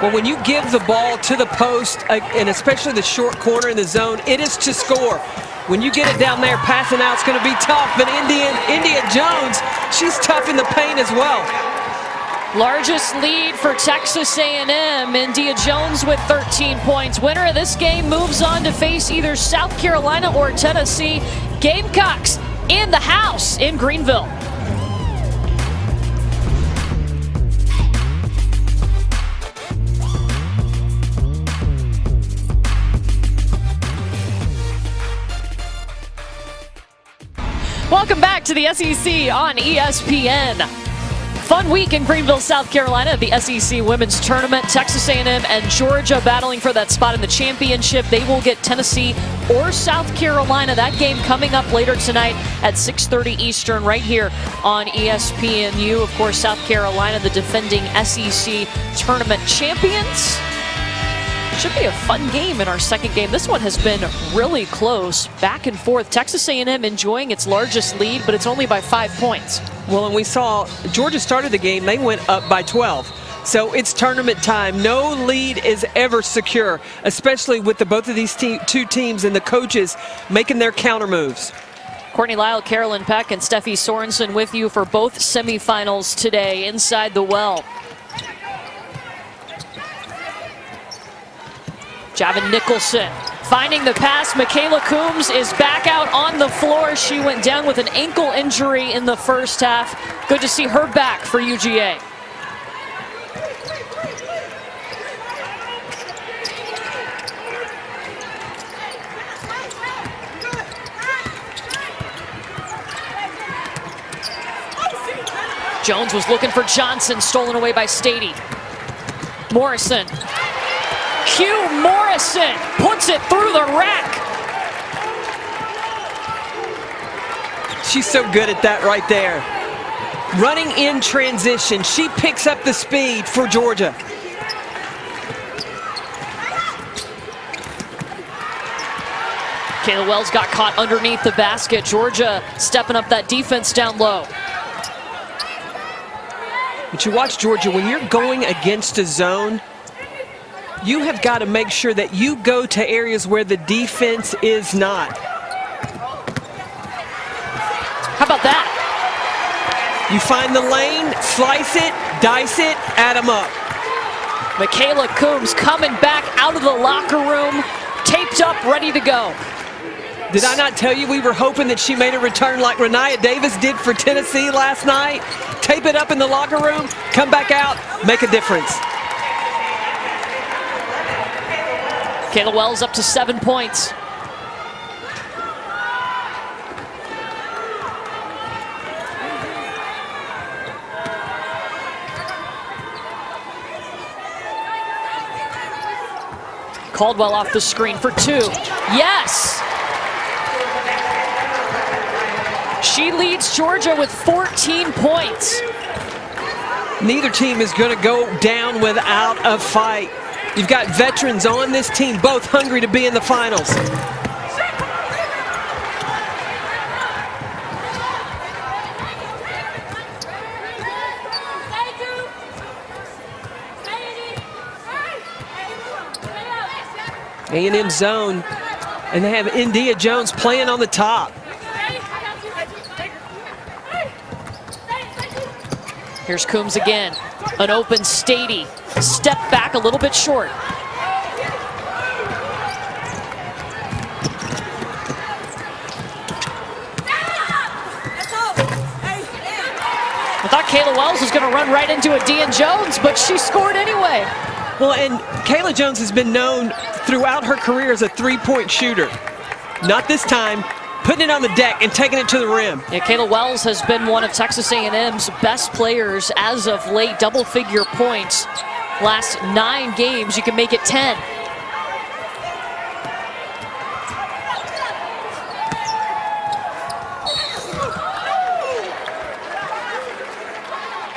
S2: Well, when you give the ball to the post, and especially the short corner in the zone, it is to score. When you get it down there, passing out is going to be tough. But India Jones, she's tough in the paint as well.
S1: Largest lead for Texas A&M. India Jones with 13 points. Winner of this game moves on to face either South Carolina or Tennessee. Gamecocks in the house in Greenville. Welcome back to the SEC on ESPN. Fun week in Greenville, South Carolina at the SEC Women's Tournament. Texas A&M and Georgia battling for that spot in the championship. They will get Tennessee or South Carolina. That game coming up later tonight at 6:30 Eastern right here on ESPNU. Of course, South Carolina, the defending SEC Tournament champions. Should be a fun game in our second game. This one has been really close, back and forth. Texas A&M enjoying its largest lead, but it's only by 5 points.
S2: Well, and we saw Georgia started the game, they went up by 12. So it's tournament time. No lead is ever secure, especially with both of these two teams and the coaches making their counter moves.
S1: Courtney Lyle, Carolyn Peck, and Steffi Sorensen with you for both semifinals today inside the well. Javin Nicholson finding the pass. Michaela Coombs is back out on the floor. She went down with an ankle injury in the first half. Good to see her back for UGA. Jones was looking for Johnson, stolen away by Stady. Morrison. Q Morrison puts it through the rack.
S2: She's so good at that right there. Running in transition, she picks up the speed for Georgia.
S1: Kayla Wells got caught underneath the basket. Georgia stepping up that defense down low.
S2: But you watch Georgia, when you're going against a zone, you have got to make sure that you go to areas where the defense is not.
S1: How about that?
S2: You find the lane, slice it, dice it, add them up.
S1: Michaela Coombs coming back out of the locker room, taped up, ready to go.
S2: Did I not tell you we were hoping that she made a return like Renia Davis did for Tennessee last night? Tape it up in the locker room, come back out, make a difference.
S1: Kayla Wells up to 7 points. Caldwell off the screen for 2. Yes! She leads Georgia with 14 points.
S2: Neither team is going to go down without a fight. You've got veterans on this team, both hungry to be in the finals. A&M zone, and they have India Jones playing on the top.
S1: Here's Coombs again. An open Stady. Step back a little bit short. I thought Kayla Wells was going to run right into a Dean Jones, but she scored anyway.
S2: Well, and Kayla Jones has been known throughout her career as a three-point shooter. Not this time, putting it on the deck and taking it to the rim.
S1: Yeah, Kayla Wells has been one of Texas A&M's best players as of late. Double-figure points. Last 9 games, you can make it 10.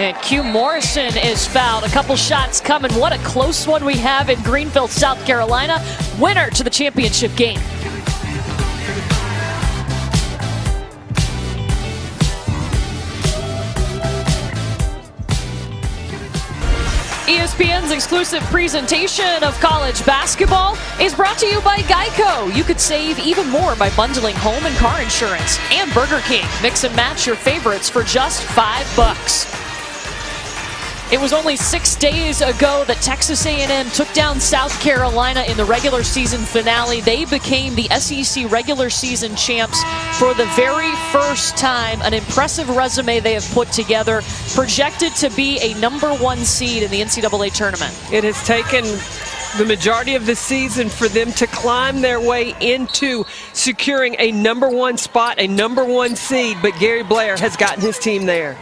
S1: And Q Morrison is fouled. A couple shots coming. What a close one we have in Greenville, South Carolina. Winner to the championship game. ESPN's exclusive presentation of college basketball is brought to you by Geico. You could save even more by bundling home and car insurance. And Burger King. Mix and match your favorites for just $5. It was only 6 days ago that Texas A&M took down South Carolina in the regular season finale. They became the SEC regular season champs for the very first time. An impressive resume they have put together, projected to be a #1 seed in the NCAA tournament.
S2: It has taken the majority of the season for them to climb their way into securing a #1 spot, a #1 seed, but Gary Blair has gotten his team there.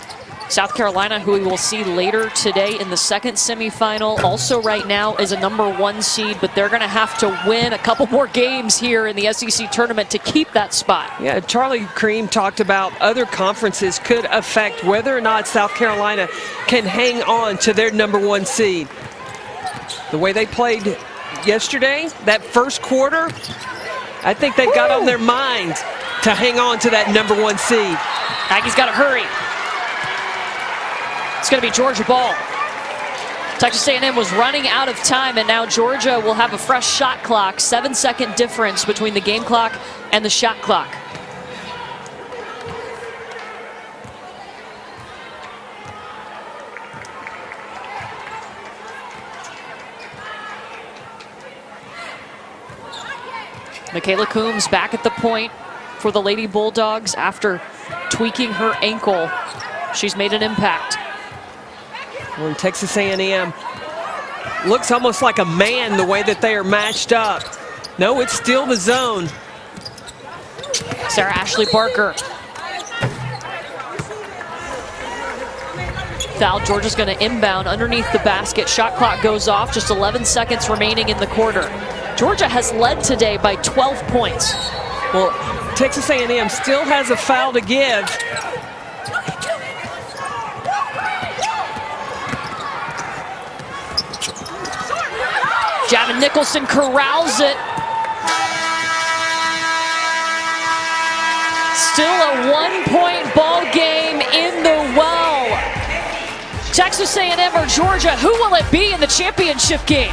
S1: South Carolina, who we will see later today in the second semifinal, also right now is a #1 seed, but they're going to have to win a couple more games here in the SEC tournament to keep that spot.
S2: Yeah, Charlie Cream talked about other conferences could affect whether or not South Carolina can hang on to their #1 seed. The way they played yesterday, that first quarter, I think they've got on their mind to hang on to that #1 seed.
S1: Aggies got to hurry. It's going to be Georgia ball. Texas A&M was running out of time, and now Georgia will have a fresh shot clock. 7-second difference between the game clock and the shot clock. Michaela Coombs back at the point for the Lady Bulldogs after tweaking her ankle. She's made an impact.
S2: Well, Texas A&M looks almost like a man the way that they are matched up. No, it's still the zone.
S1: Sarah Ashley Barker. Foul. Georgia's going to inbound underneath the basket. Shot clock goes off. Just 11 seconds remaining in the quarter. Georgia has led today by 12 points.
S2: Well, Texas A&M still has a foul to give.
S1: Javin Nicholson corrals it. Still a 1-point ball game in the well. Texas A&M or Georgia, who will it be in the championship game?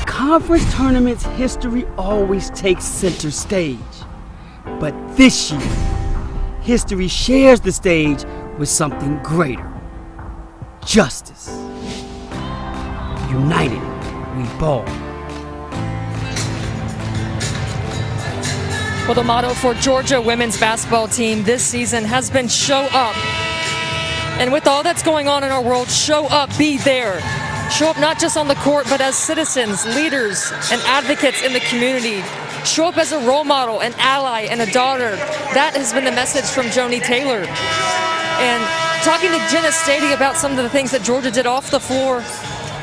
S5: Conference tournaments history always takes center stage. But this year, history shares the stage with something greater. Justice. United, we ball.
S3: Well, the motto for Georgia women's basketball team this season has been show up. And with all that's going on in our world, show up, be there. Show up not just on the court, but as citizens, leaders, and advocates in the community. Show up as a role model, an ally, and a daughter. That has been the message from Joni Taylor. And talking to Jenna Stady about some of the things that Georgia did off the floor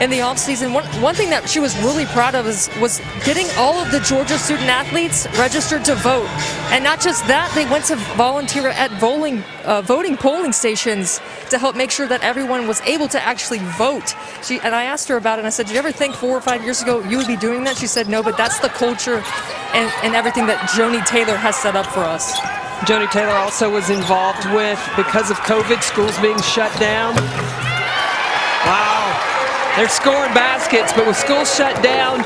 S3: in the offseason, one thing that she was really proud of was getting all of the Georgia student athletes registered to vote. And not just that, they went to volunteer at voting polling stations to help make sure that everyone was able to actually vote. And I asked her about it, and I said, did you ever think 4 or 5 years ago you would be doing that? She said, no, but that's the culture and everything that Joni Taylor has set up for us.
S2: Joni Taylor also was involved with, because of COVID, schools being shut down. Wow. They're scoring baskets, but with schools shut down,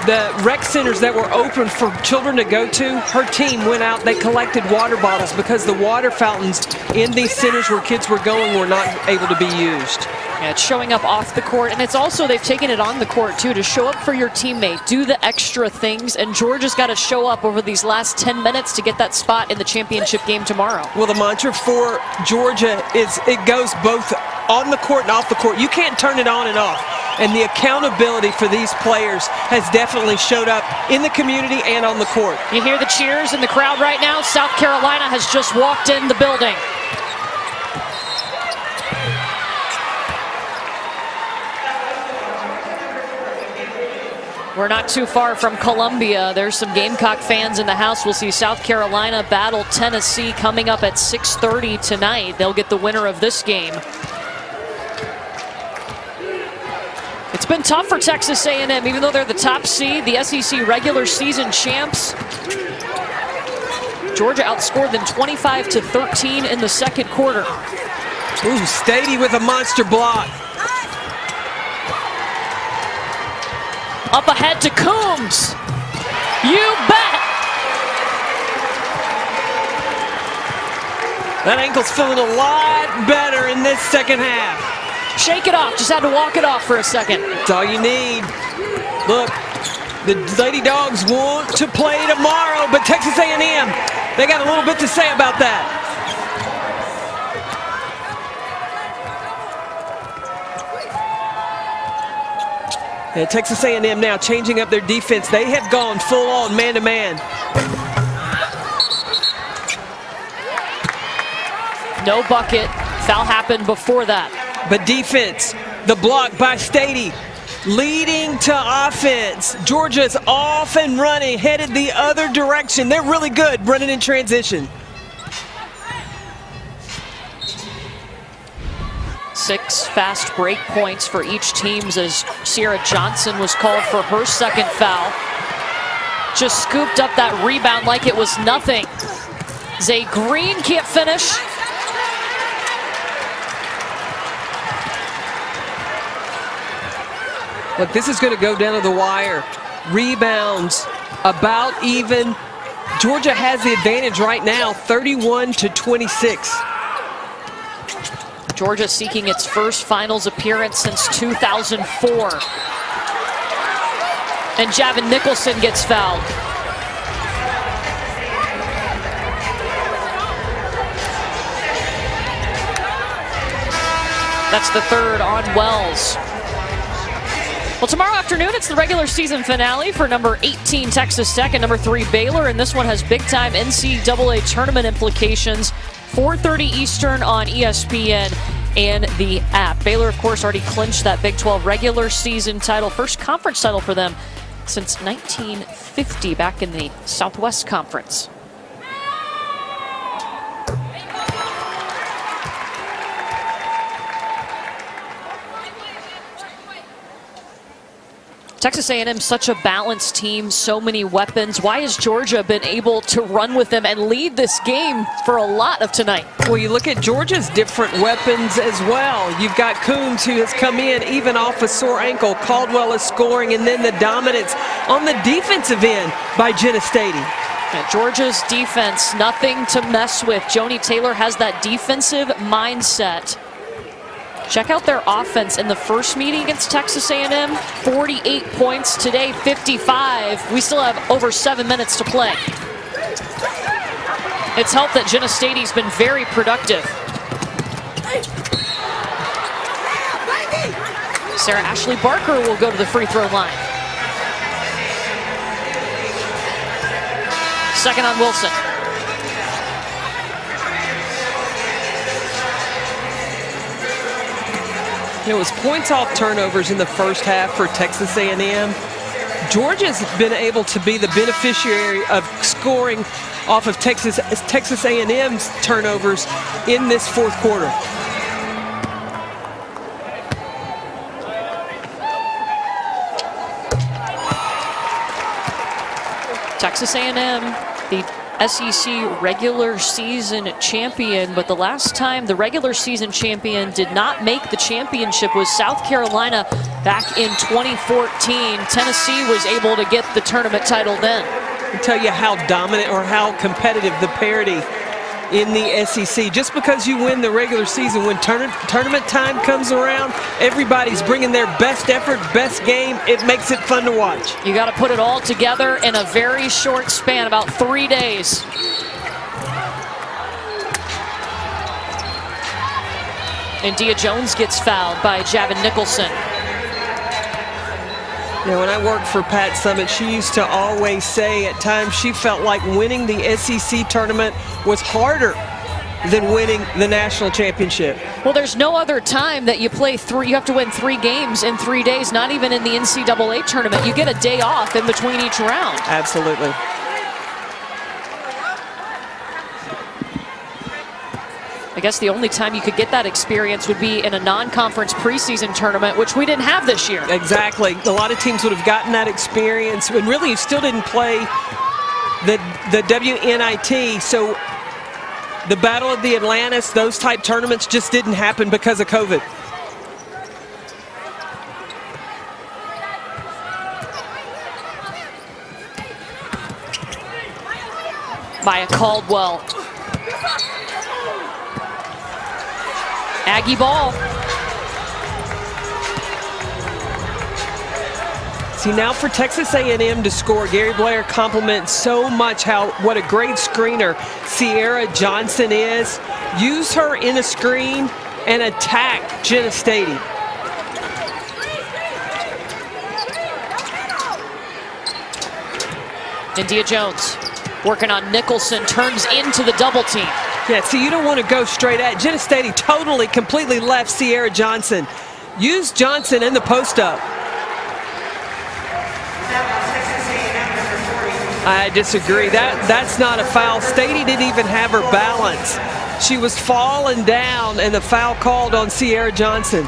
S2: the rec centers that were open for children to go to, her team went out, they collected water bottles because the water fountains in these centers where kids were going were not able to be used.
S1: Yeah, it's showing up off the court, and it's also, they've taken it on the court too, to show up for your teammate, do the extra things, and Georgia's got to show up over these last 10 minutes to get that spot in the championship game tomorrow.
S2: Well, the mantra for Georgia is it goes both on the court and off the court. You can't turn it on and off. And the accountability for these players has definitely showed up in the community and on the court.
S1: You hear the cheers in the crowd right now. South Carolina has just walked in the building. We're not too far from Columbia. There's some Gamecock fans in the house. We'll see South Carolina battle Tennessee coming up at 6:30 tonight. They'll get the winner of this game. It's been tough for Texas A&M, even though they're the top seed, the SEC regular season champs. Georgia outscored them 25-13 in the second quarter.
S2: Ooh, Stady with a monster block.
S1: Up ahead to Coombs. You bet.
S2: That ankle's feeling a lot better in this second half.
S1: Shake it off. Just had to walk it off for a second.
S2: That's all you need. Look, the Lady Dogs want to play tomorrow, but Texas A&M, they got a little bit to say about that. And Texas A&M now changing up their defense. They have gone full on man-to-man.
S1: No bucket. Foul happened before that.
S2: But defense, the block by Stady, leading to offense. Georgia's off and running, headed the other direction. They're really good running in transition.
S1: 6 fast break points for each team as Sierra Johnson was called for her second foul. Just scooped up that rebound like it was nothing. Zay Green can't finish.
S2: Look, this is going to go down to the wire. Rebounds about even. Georgia has the advantage right now, 31-26.
S1: Georgia seeking its first finals appearance since 2004. And Javin Nicholson gets fouled. That's the third on Wells. Well, tomorrow afternoon, it's the regular season finale for number 18 Texas Tech and number 3 Baylor, and this one has big-time NCAA tournament implications. 4:30 Eastern on ESPN and the app. Baylor, of course, already clinched that Big 12 regular season title, first conference title for them since 1950, back in the Southwest Conference. Texas A&M, such a balanced team, so many weapons. Why has Georgia been able to run with them and lead this game for a lot of tonight?
S2: Well, you look at Georgia's different weapons as well. You've got Coombs, who has come in even off a sore ankle. Caldwell is scoring, and then the dominance on the defensive end by Jenna Stady.
S1: Yeah, Georgia's defense, nothing to mess with. Joni Taylor has that defensive mindset. Check out their offense in the first meeting against Texas A&M. 48 points today, 55. We still have over 7 minutes to play. It's helped that Jenna Stady's been very productive. Sarah Ashley Barker will go to the free throw line. Second on Wilson.
S2: It was points off turnovers in the first half for Texas A&M. Georgia's been able to be the beneficiary of scoring off of Texas A&M's turnovers in this fourth quarter.
S1: Texas A&M, the SEC regular season champion, but the last time the regular season champion did not make the championship was South Carolina back in 2014. Tennessee was able to get the tournament title then.
S2: I tell you how dominant or how competitive the parity in the SEC. Just because you win the regular season, when tournament time comes around, everybody's bringing their best effort, best game. It makes it fun to watch.
S1: You got to put it all together in a very short span, about 3 days. And Dia Jones gets fouled by Javin Nicholson.
S2: You know, when I worked for Pat Summitt, she used to always say at times she felt like winning the SEC tournament was harder than winning the national championship.
S1: Well, there's no other time that you play you have to win 3 games in 3 days, not even in the NCAA tournament. You get a day off in between each round.
S2: Absolutely.
S1: I guess the only time you could get that experience would be in a non-conference preseason tournament, which we didn't have this year.
S2: Exactly. A lot of teams would have gotten that experience, and really you still didn't play the WNIT, so the Battle of the Atlantis, those type tournaments just didn't happen because of COVID.
S1: Maya Caldwell. Aggie ball.
S2: See, now for Texas A&M to score, Gary Blair compliments so much what a great screener Sierra Johnson is. Use her in a screen and attack Jenna Stady.
S1: And Dia Jones working on Nicholson, turns into the double team.
S2: Yeah, see, you don't want to go straight at. Jenna Stady totally, completely left Sierra Johnson. Use Johnson in the post-up. I disagree. That's not a foul. Stady didn't even have her balance. She was falling down, and the foul called on Sierra Johnson.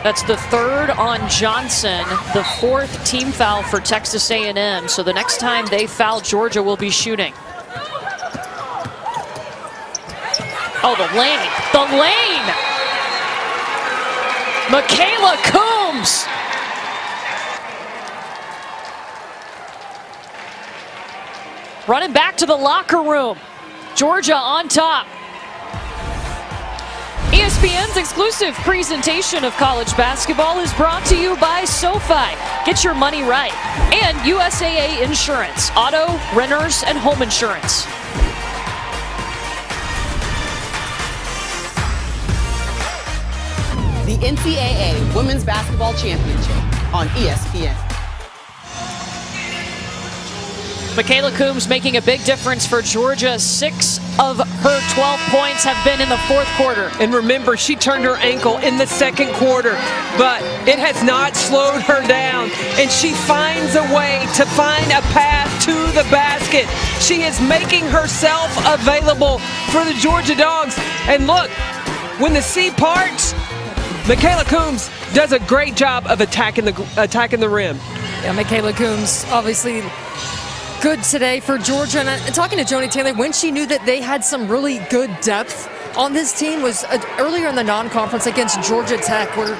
S1: That's the third on Johnson, the fourth team foul for Texas A&M. So the next time they foul Georgia will be shooting. Oh, the lane. The lane! Michaela Coombs! Running back to the locker room. Georgia on top. ESPN's exclusive presentation of college basketball is brought to you by SoFi. Get your money right. And USAA Insurance, auto, renters, and home insurance.
S6: The NCAA Women's Basketball Championship on ESPN.
S1: Michaela Coombs making a big difference for Georgia. 6 of her 12 points have been in the fourth quarter.
S2: And remember, she turned her ankle in the second quarter, but it has not slowed her down. And she finds a way to find a path to the basket. She is making herself available for the Georgia Dogs. And look, when the sea parts, Michaela Coombs does a great job of attacking the rim.
S3: Yeah, Michaela Coombs obviously good today for Georgia. And talking to Joni Taylor, when she knew that they had some really good depth on this team was earlier in the non-conference against Georgia Tech, where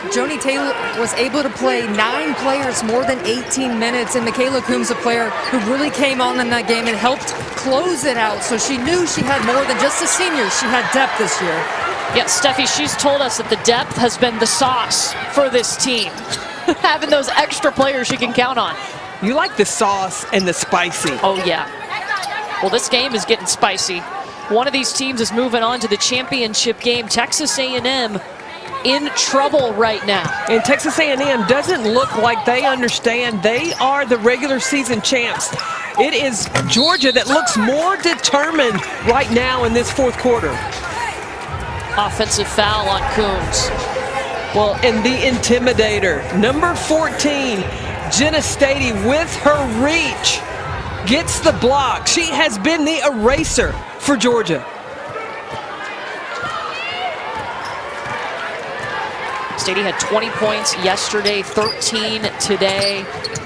S3: Joni Taylor was able to play 9 players more than 18 minutes. And Michaela Coombs, a player who really came on in that game and helped close it out. So she knew she had more than just a senior. She had depth this year.
S1: Yeah, Steffi, she's told us that the depth has been the sauce for this team. Having those extra players she can count on.
S2: You like the sauce and the spicy.
S1: Oh, yeah. Well, this game is getting spicy. One of these teams is moving on to the championship game. Texas A&M in trouble right now.
S2: And Texas A&M doesn't look like they understand they are the regular season champs. It is Georgia that looks more determined right now in this fourth quarter.
S1: Offensive foul on Coombs.
S2: Well, and the intimidator, number 14, Jenna Stady, with her reach, gets the block. She has been the eraser for Georgia.
S1: Stady had 20 points yesterday, 13 today.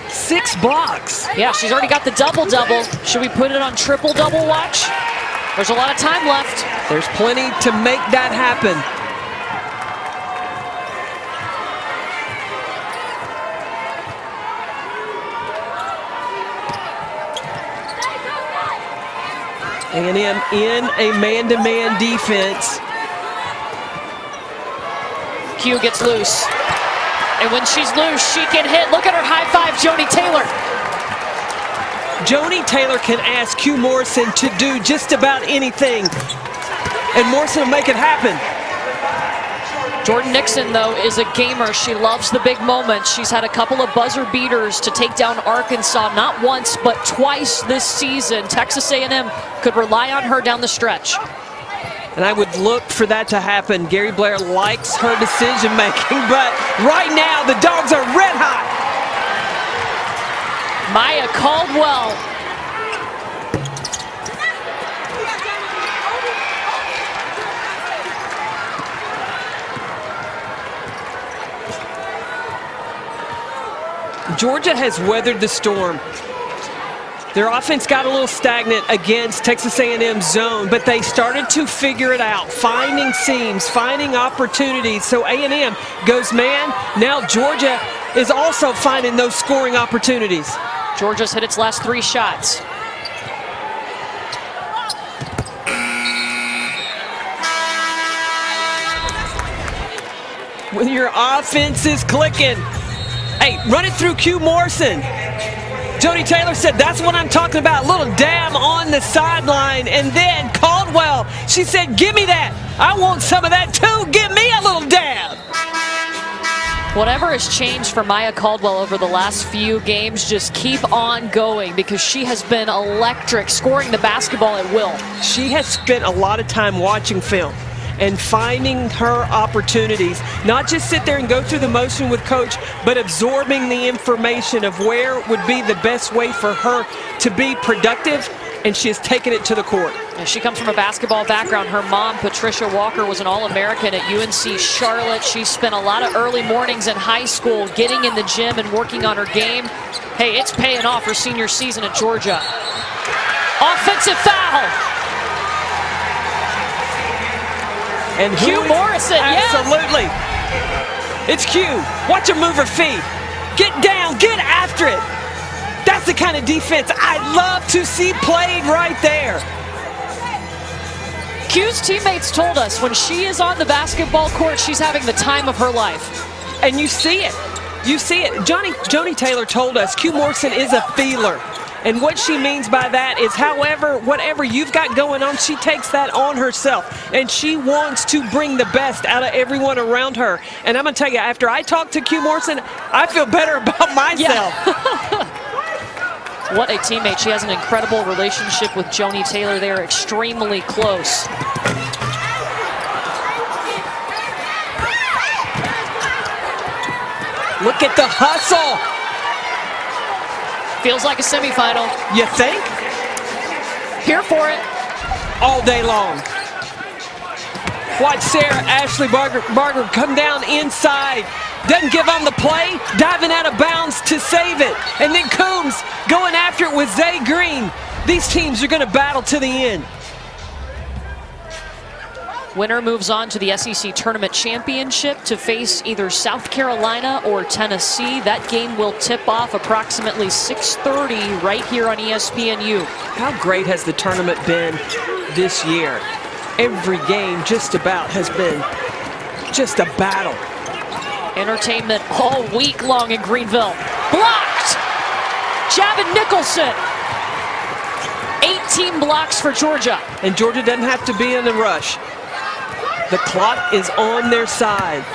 S2: 6 blocks.
S1: Yeah, she's already got the double-double. Should we put it on triple-double watch? There's a lot of time left.
S2: There's plenty to make that happen. A&M in a man-to-man defense.
S1: Q gets loose. And when she's loose, she can hit. Look at her high five, Joni Taylor.
S2: Joni Taylor can ask Q Morrison to do just about anything, and Morrison will make it happen.
S1: Jordan Nixon, though, is a gamer. She loves the big moments. She's had a couple of buzzer beaters to take down Arkansas, not once, but twice this season. Texas A&M could rely on her down the stretch.
S2: And I would look for that to happen. Gary Blair likes her decision making, but right now the Dogs are red hot.
S1: Maya Caldwell.
S2: Georgia has weathered the storm. Their offense got a little stagnant against Texas A&M's zone, but they started to figure it out, finding seams, finding opportunities. So A&M goes man. Now Georgia is also finding those scoring opportunities.
S1: Georgia's hit its last 3 shots.
S2: When your offense is clicking, hey, run it through Q Morrison. Joni Taylor said, that's what I'm talking about. Little dab on the sideline. And then Caldwell, she said, give me that. I want some of that too. Give me a little dab.
S1: Whatever has changed for Maya Caldwell over the last few games, just keep on going because she has been electric, scoring the basketball at will.
S2: She has spent a lot of time watching film and finding her opportunities. Not just sit there and go through the motion with coach, but absorbing the information of where would be the best way for her to be productive, and she has taken it to the court.
S1: And she comes from a basketball background. Her mom, Patricia Walker, was an All-American at UNC Charlotte. She spent a lot of early mornings in high school getting in the gym and working on her game. Hey, it's paying off her senior season at Georgia. Offensive foul.
S2: And
S1: Q Morrison,
S2: absolutely. It's Q. Watch her move her feet. Get down, get after it. That's the kind of defense I love to see played right there.
S1: Q's teammates told us when she is on the basketball court, she's having the time of her life.
S2: And you see it. You see it. Joni Taylor told us Q Morrison is a feeler. And what she means by that is, however, whatever you've got going on, she takes that on herself. And she wants to bring the best out of everyone around her. And I'm going to tell you, after I talked to Q Morrison, I feel better about myself.
S1: Yeah. What a teammate. She has an incredible relationship with Joni Taylor. They are extremely close.
S2: Look at the hustle.
S1: Feels like a semifinal.
S2: You think?
S1: Here for it.
S2: All day long. Watch Sarah Ashley Barger come down inside. Doesn't give on the play, diving out of bounds to save it. And then Coombs going after it with Zay Green. These teams are going to battle to the end.
S1: Winner moves on to the SEC Tournament Championship to face either South Carolina or Tennessee. That game will tip off approximately 6:30 right here on ESPNU.
S2: How great has the tournament been this year? Every game just about has been just a battle.
S1: Entertainment all week long in Greenville. Blocked! Javin Nicholson. 18 blocks for Georgia.
S2: And Georgia doesn't have to be in the rush. The clock is on their side.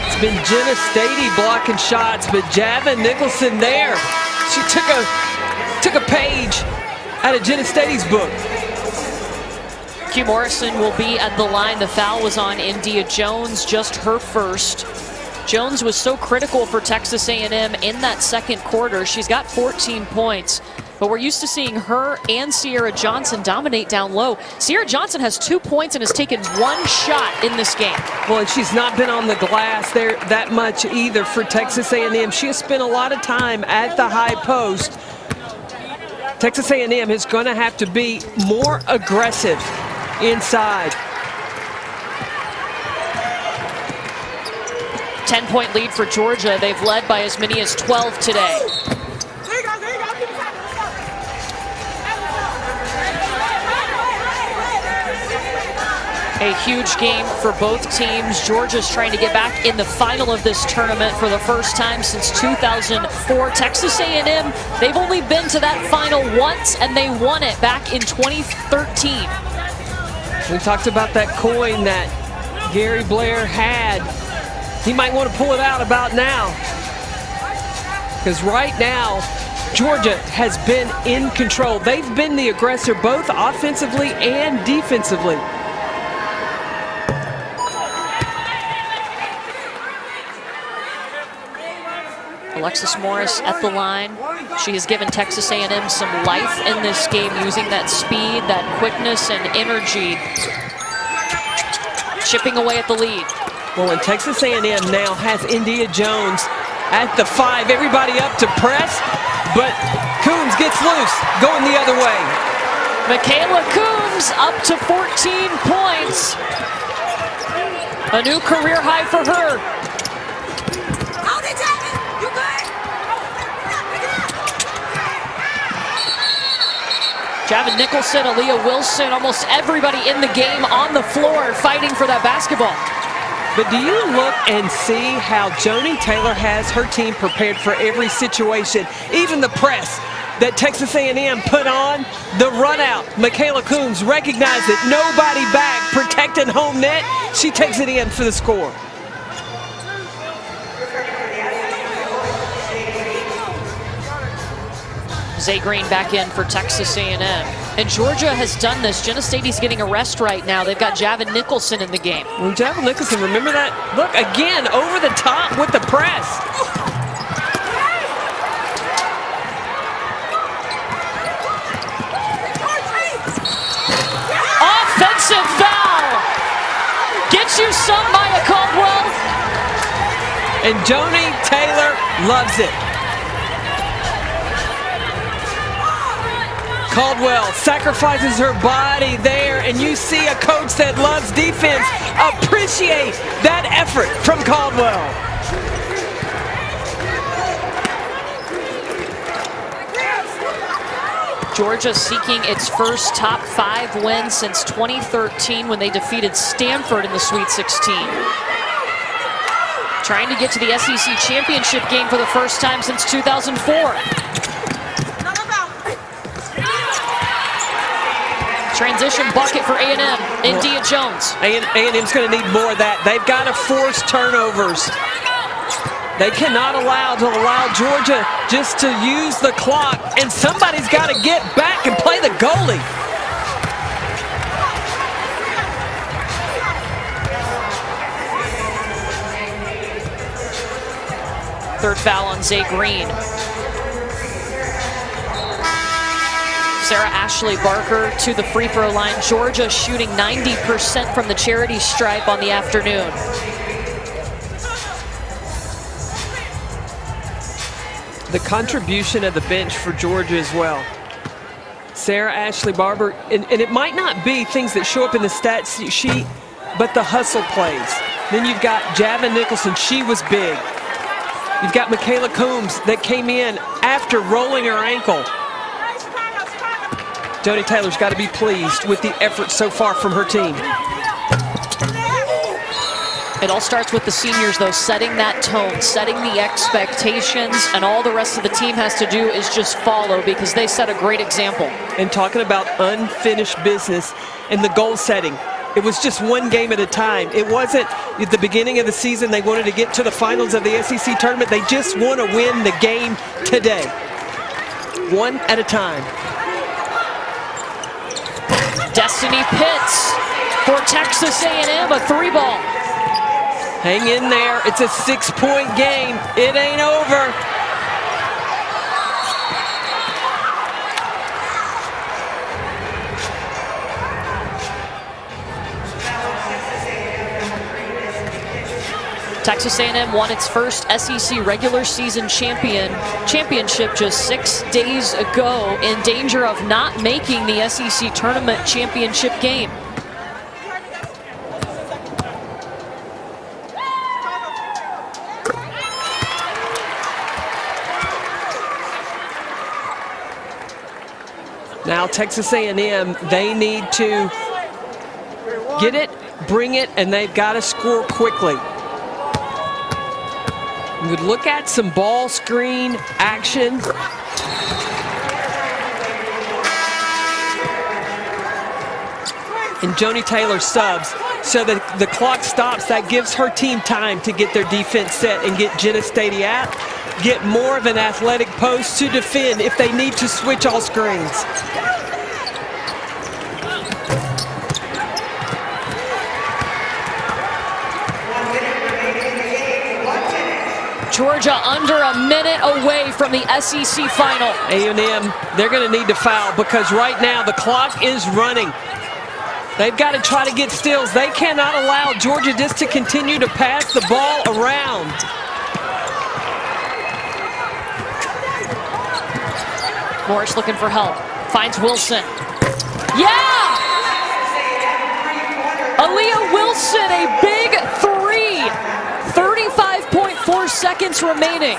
S2: It's been Jenna Stady blocking shots, but Javin Nicholson there. She took a page out of Jenna Stady's book.
S1: Q Morrison will be at the line. The foul was on India Jones, just her first. Jones was so critical for Texas A&M in that second quarter. She's got 14 points, but we're used to seeing her and Sierra Johnson dominate down low. Sierra Johnson has 2 points and has taken one shot in this game.
S2: Well, and she's not been on the glass there that much either for Texas A&M. She has spent a lot of time at the high post. Texas A&M is going to have to be more aggressive inside.
S1: 10-point lead for Georgia. They've led by as many as 12 today. A huge game for both teams. Georgia's trying to get back in the final of this tournament for the first time since 2004. Texas A&M, they've only been to that final once, and they won it back in 2013.
S2: We talked about that coin that Gary Blair had. He might want to pull it out about now. Because right now, Georgia has been in control. They've been the aggressor both offensively and defensively.
S1: Alexis Morris at the line. She has given Texas A&M some life in this game using that speed, that quickness, and energy. Chipping away at the lead.
S2: Well, and Texas A&M now has India Jones at the 5. Everybody up to press, but Coombs gets loose, going the other way.
S1: Michaela Coombs up to 14 points. A new career high for her. Javin Nicholson, Aaliyah Wilson, almost everybody in the game on the floor fighting for that basketball.
S2: But do you look and see how Joni Taylor has her team prepared for every situation, even the press? that Texas A&M put on the run out. Michaela Coombs recognized it. Nobody back protecting home net. She takes it in for the score.
S1: Zay Green back in for Texas A&M. And Georgia has done this. Jenna Stady's getting a rest right now. They've got Javin Nicholson in the game.
S2: Well, Javin Nicholson, remember that? Look, again, over the top with the press.
S1: Offensive foul! Gets you some, Maya Caldwell.
S2: And Joni Taylor loves it. Caldwell sacrifices her body there, and you see a coach that loves defense appreciate that effort from Caldwell.
S1: Georgia seeking its first top 5 win since 2013 when they defeated Stanford in the Sweet 16. Trying to get to the SEC championship game for the first time since 2004. Transition bucket for A&M, India Jones.
S2: A&M's going to need more of that. They've got to force turnovers. They cannot allow Georgia just to use the clock, and somebody's got to get back and play the goalie.
S1: Third foul on Zay Green. Sarah Ashley Barker to the free throw line. Georgia shooting 90% from the charity stripe on the afternoon.
S2: The contribution of the bench for Georgia as well. Sarah Ashley Barber, and it might not be things that show up in the stats sheet, but the hustle plays. Then you've got Javin Nicholson, she was big. You've got Michaela Coombs that came in after rolling her ankle. Joni Taylor's got to be pleased with the effort so far from her team.
S1: It all starts with the seniors, though, setting that tone, setting the expectations, and all the rest of the team has to do is just follow because they set a great example.
S2: And talking about unfinished business and the goal setting, it was just one game at a time. It wasn't at the beginning of the season they wanted to get to the finals of the SEC tournament. They just want to win the game today. One at a time.
S1: Destiny Pitts for Texas A&M, a 3-ball.
S2: Hang in there. It's a 6-point game. It ain't over.
S1: Texas A&M won its first SEC regular season championship just 6 days ago, in danger of not making the SEC tournament championship game.
S2: Now Texas A&M, they need to get it, bring it, and they've got to score quickly. You would look at some ball screen action. And Joni Taylor subs so that the clock stops. That gives her team time to get their defense set and get Jenna Stady out, get more of an athletic post to defend if they need to switch all screens.
S1: Georgia under a minute away from the SEC final.
S2: A&M, they're going to need to foul because right now the clock is running. They've got to try to get steals. They cannot allow Georgia just to continue to pass the ball around.
S1: Morris looking for help. Finds Wilson. Yeah! Aaliyah Wilson, a big 3. 35.4 seconds remaining.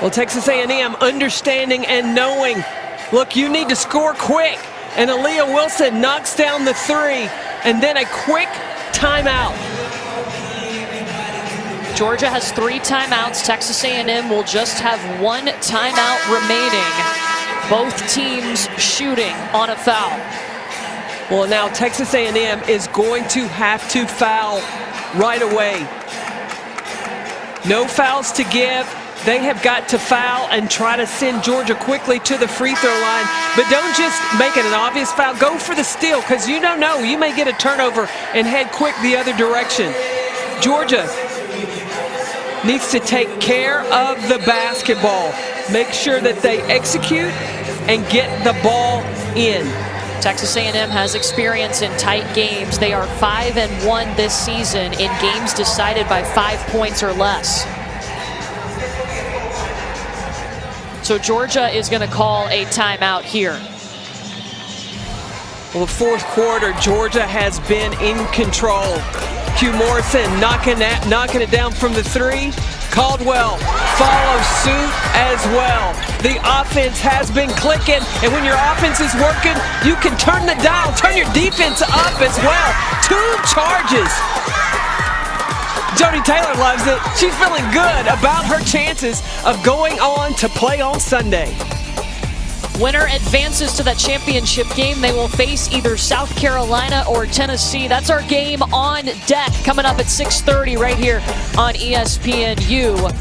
S2: Well, Texas A&M understanding and knowing, look, you need to score quick. And Aaliyah Wilson knocks down the 3, and then a quick timeout.
S1: Georgia has 3 timeouts. Texas A&M will just have 1 timeout remaining. Both teams shooting on a foul.
S2: Well, now Texas A&M is going to have to foul right away. No fouls to give. They have got to foul and try to send Georgia quickly to the free throw line. But don't just make it an obvious foul. Go for the steal, because you don't know. You may get a turnover and head quick the other direction. Georgia needs to take care of the basketball. Make sure that they execute and get the ball in.
S1: Texas A&M has experience in tight games. They are 5-1 this season in games decided by 5 points or less. So Georgia is going to call a timeout here.
S2: Well, the fourth quarter, Georgia has been in control. Q Morrison knocking it down from the 3. Caldwell follows suit as well. The offense has been clicking, and when your offense is working, you can turn the dial, turn your defense up as well. 2 charges. Jody Taylor loves it. She's feeling good about her chances of going on to play on Sunday.
S1: Winner advances to that championship game. They will face either South Carolina or Tennessee. That's our game on deck coming up at 6:30 right here on ESPNU.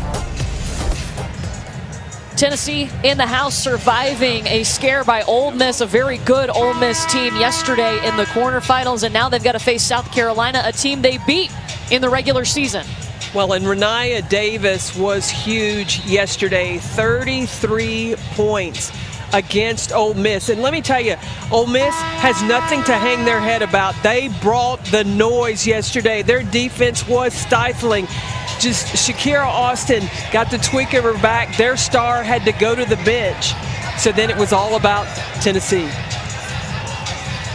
S1: Tennessee in the house, surviving a scare by Ole Miss, a very good Ole Miss team yesterday in the quarterfinals, and now they've got to face South Carolina, a team they beat in the regular season.
S2: Well, and Rennia Davis was huge yesterday, 33 points against Ole Miss. And let me tell you, Ole Miss has nothing to hang their head about. They brought the noise yesterday. Their defense was stifling. Just Shakira Austin got the tweak of her back. Their star had to go to the bench. So then it was all about Tennessee.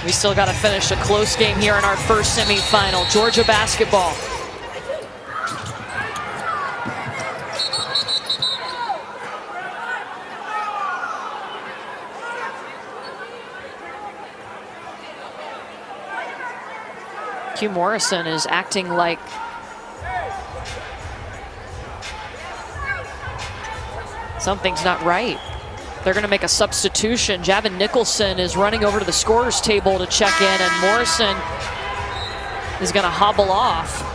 S1: We still got to finish a close game here in our first semifinal. Georgia basketball. Q Morrison is acting like something's not right. They're going to make a substitution. Javin Nicholson is running over to the scorer's table to check in, and Morrison is going to hobble off.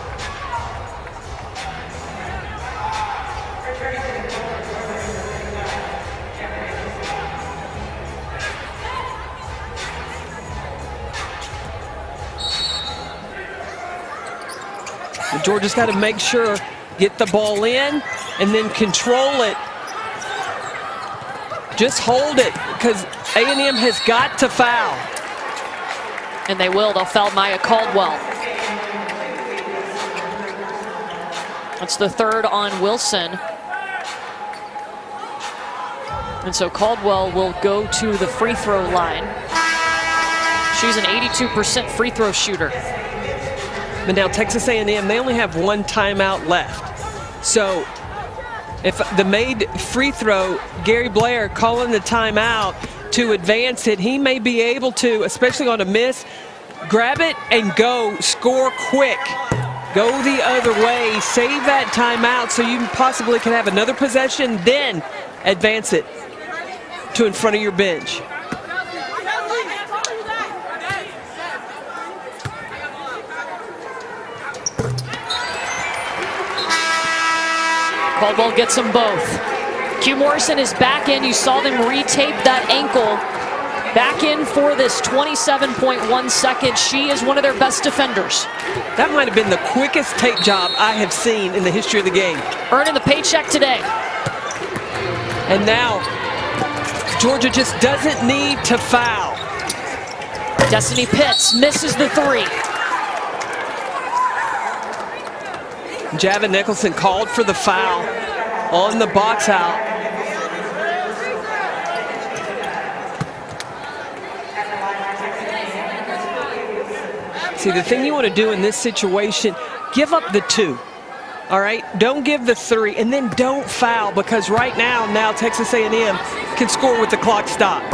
S2: Georgia's got to make sure, get the ball in, and then control it. Just hold it, because A&M has got to foul.
S1: And they will. They'll foul Maya Caldwell. That's the 3rd on Wilson. And so Caldwell will go to the free throw line. She's an 82% free throw shooter.
S2: But now Texas A&M, they only have 1 timeout left. So if the made free throw, Gary Blair calling the timeout to advance it, he may be able to, especially on a miss, grab it and go score quick. Go the other way, save that timeout so you possibly can have another possession, then advance it to in front of your bench.
S1: Caldwell gets them both. Q Morrison is back in. You saw them retape that ankle. Back in for this 27.1 seconds. She is one of their best defenders.
S2: That might have been the quickest tape job I have seen in the history of the game.
S1: Earning the paycheck today.
S2: And now, Georgia just doesn't need to foul.
S1: Destiny Pitts misses the 3.
S2: Javin Nicholson called for the foul on the box out. See, the thing you want to do in this situation, give up the 2. All right, don't give the 3, and then don't foul, because right now Texas A&M can score with the clock stopped.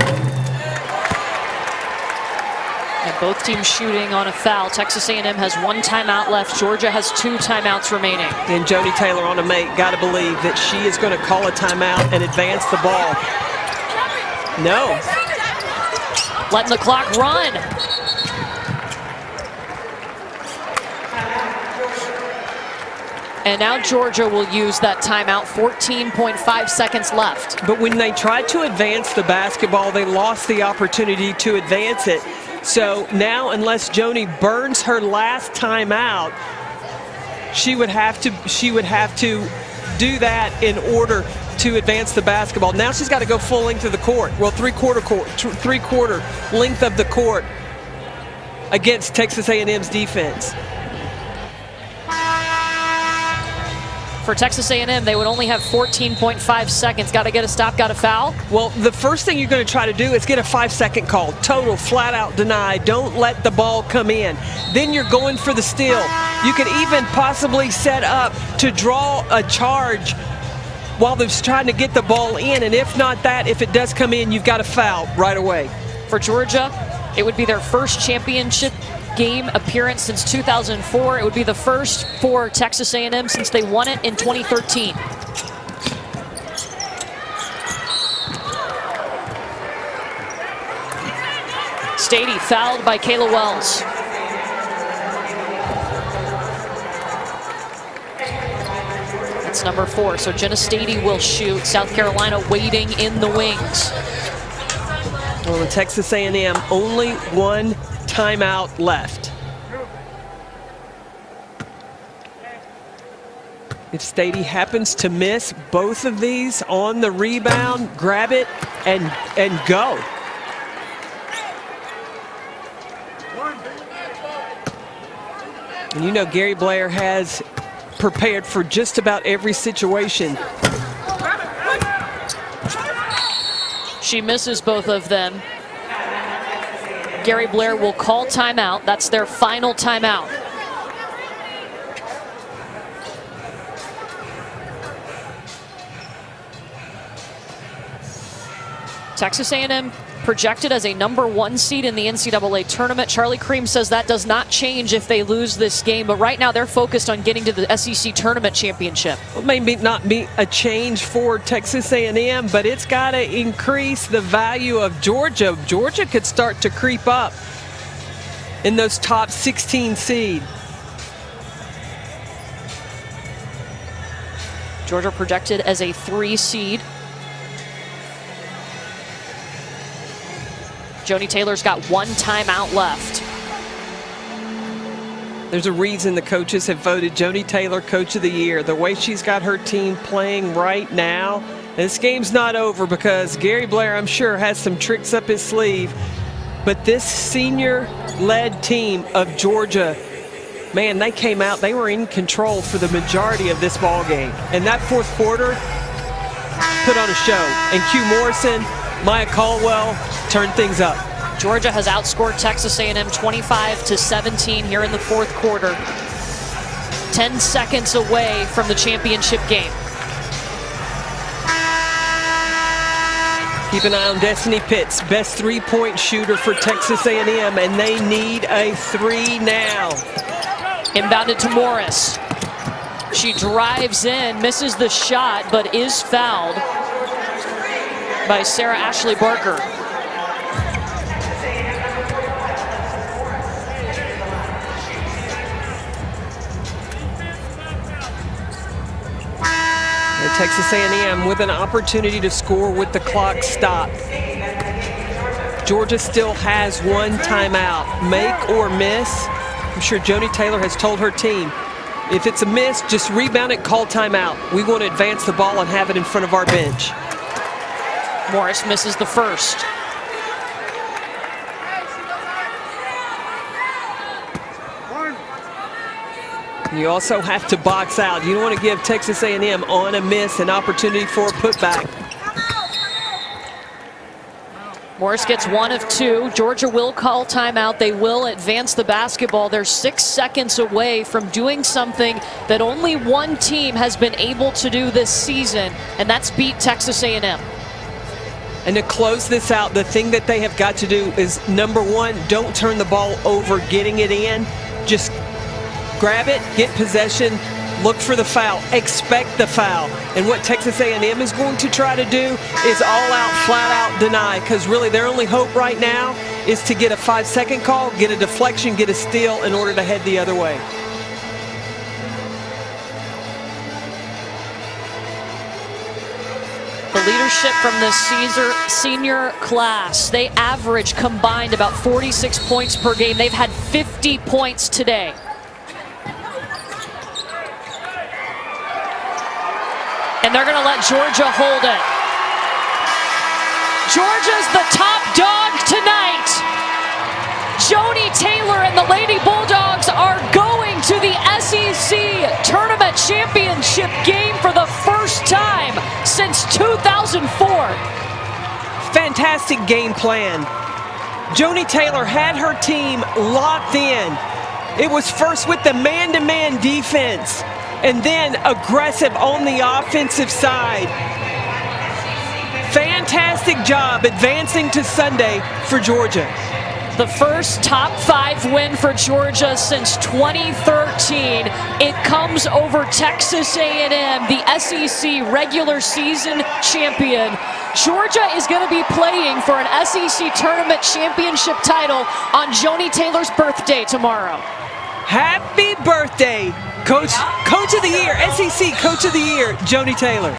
S1: And both teams shooting on a foul. Texas A&M has 1 timeout left. Georgia has 2 timeouts remaining.
S2: And Joni Taylor on a make. Got to believe that she is going to call a timeout and advance the ball. No.
S1: Letting the clock run. And now Georgia will use that timeout. 14.5 seconds left.
S2: But when they tried to advance the basketball, they lost the opportunity to advance it. So now, unless Joni burns her last timeout, she would have to do that in order to advance the basketball. Now she's got to go full length of the court. Well, three-quarter length of the court against Texas A&M's defense.
S1: For Texas A&M, they would only have 14.5 seconds. Got to get a stop, got a foul.
S2: Well, the first thing you're going to try to do is get a 5-second call. Total, flat out deny. Don't let the ball come in. Then you're going for the steal. You could even possibly set up to draw a charge while they're trying to get the ball in. And if not that, if it does come in, you've got a foul right away.
S1: For Georgia, it would be their first championship game appearance since 2004. It would be the first for Texas A&M since they won it in 2013. Stady fouled by Kayla Wells. That's number 4. So Jenna Stady will shoot. South Carolina waiting in the wings.
S2: Well, the Texas A&M only 1 timeout left. If Stady happens to miss both of these on the rebound, grab it and go. And you know Gary Blair has prepared for just about every situation.
S1: She misses both of them. Gary Blair will call timeout. That's their final timeout. Texas A&M projected as a number 1 seed in the NCAA tournament. Charlie Cream says that does not change if they lose this game, but right now they're focused on getting to the SEC tournament championship.
S2: It may not be a change for Texas A&M, but it's got to increase the value of Georgia. Georgia could start to creep up in those top 16 seed.
S1: Georgia projected as a 3 seed. Joni Taylor's got 1 timeout left.
S2: There's a reason the coaches have voted Joni Taylor Coach of the Year. The way she's got her team playing right now. This game's not over because Gary Blair, I'm sure, has some tricks up his sleeve. But this senior-led team of Georgia, man, they came out, they were in control for the majority of this ball game. And that 4th quarter put on a show. And Q Morrison, Maya Caldwell turned things up.
S1: Georgia has outscored Texas A&M 25-17 here in the 4th quarter. 10 seconds away from the championship game.
S2: Keep an eye on Destiny Pitts, best 3-point shooter for Texas A&M, and they need a 3 now.
S1: Inbounded to Morris. She drives in, misses the shot, but is fouled by Sarah Ashley Barker.
S2: And Texas A&M with an opportunity to score with the clock stopped. Georgia still has 1 timeout. Make or miss. I'm sure Joni Taylor has told her team, if it's a miss, just rebound it, call timeout. We want to advance the ball and have it in front of our bench.
S1: Morris misses the first.
S2: You also have to box out. You don't want to give Texas A&M on a miss an opportunity for a putback.
S1: Morris gets 1 of 2. Georgia will call timeout. They will advance the basketball. They're 6 seconds away from doing something that only one team has been able to do this season, and that's beat Texas A&M.
S2: And to close this out, the thing that they have got to do is, number one, don't turn the ball over getting it in. Just grab it, get possession, look for the foul, expect the foul. And what Texas A&M is going to try to do is all out, flat out deny, because really their only hope right now is to get a 5-second call, get a deflection, get a steal in order to head the other way.
S1: The leadership from the senior class, they average combined about 46 points per game. They've had 50 points today. And they're going to let Georgia hold it. Georgia's the top dog tonight. Joni Taylor and the Lady Bulldogs are going to the SEC Tournament Championship game for the first time since 2004.
S2: Fantastic game plan. Joni Taylor had her team locked in. It was first with the man-to-man defense and then aggressive on the offensive side. Fantastic job advancing to Sunday for Georgia.
S1: The first top 5 win for Georgia since 2013. It comes over Texas A&M, the SEC regular season champion. Georgia is going to be playing for an SEC tournament championship title on Joni Taylor's birthday tomorrow.
S2: Happy birthday, Coach of the Year, SEC Coach of the Year, Joni Taylor.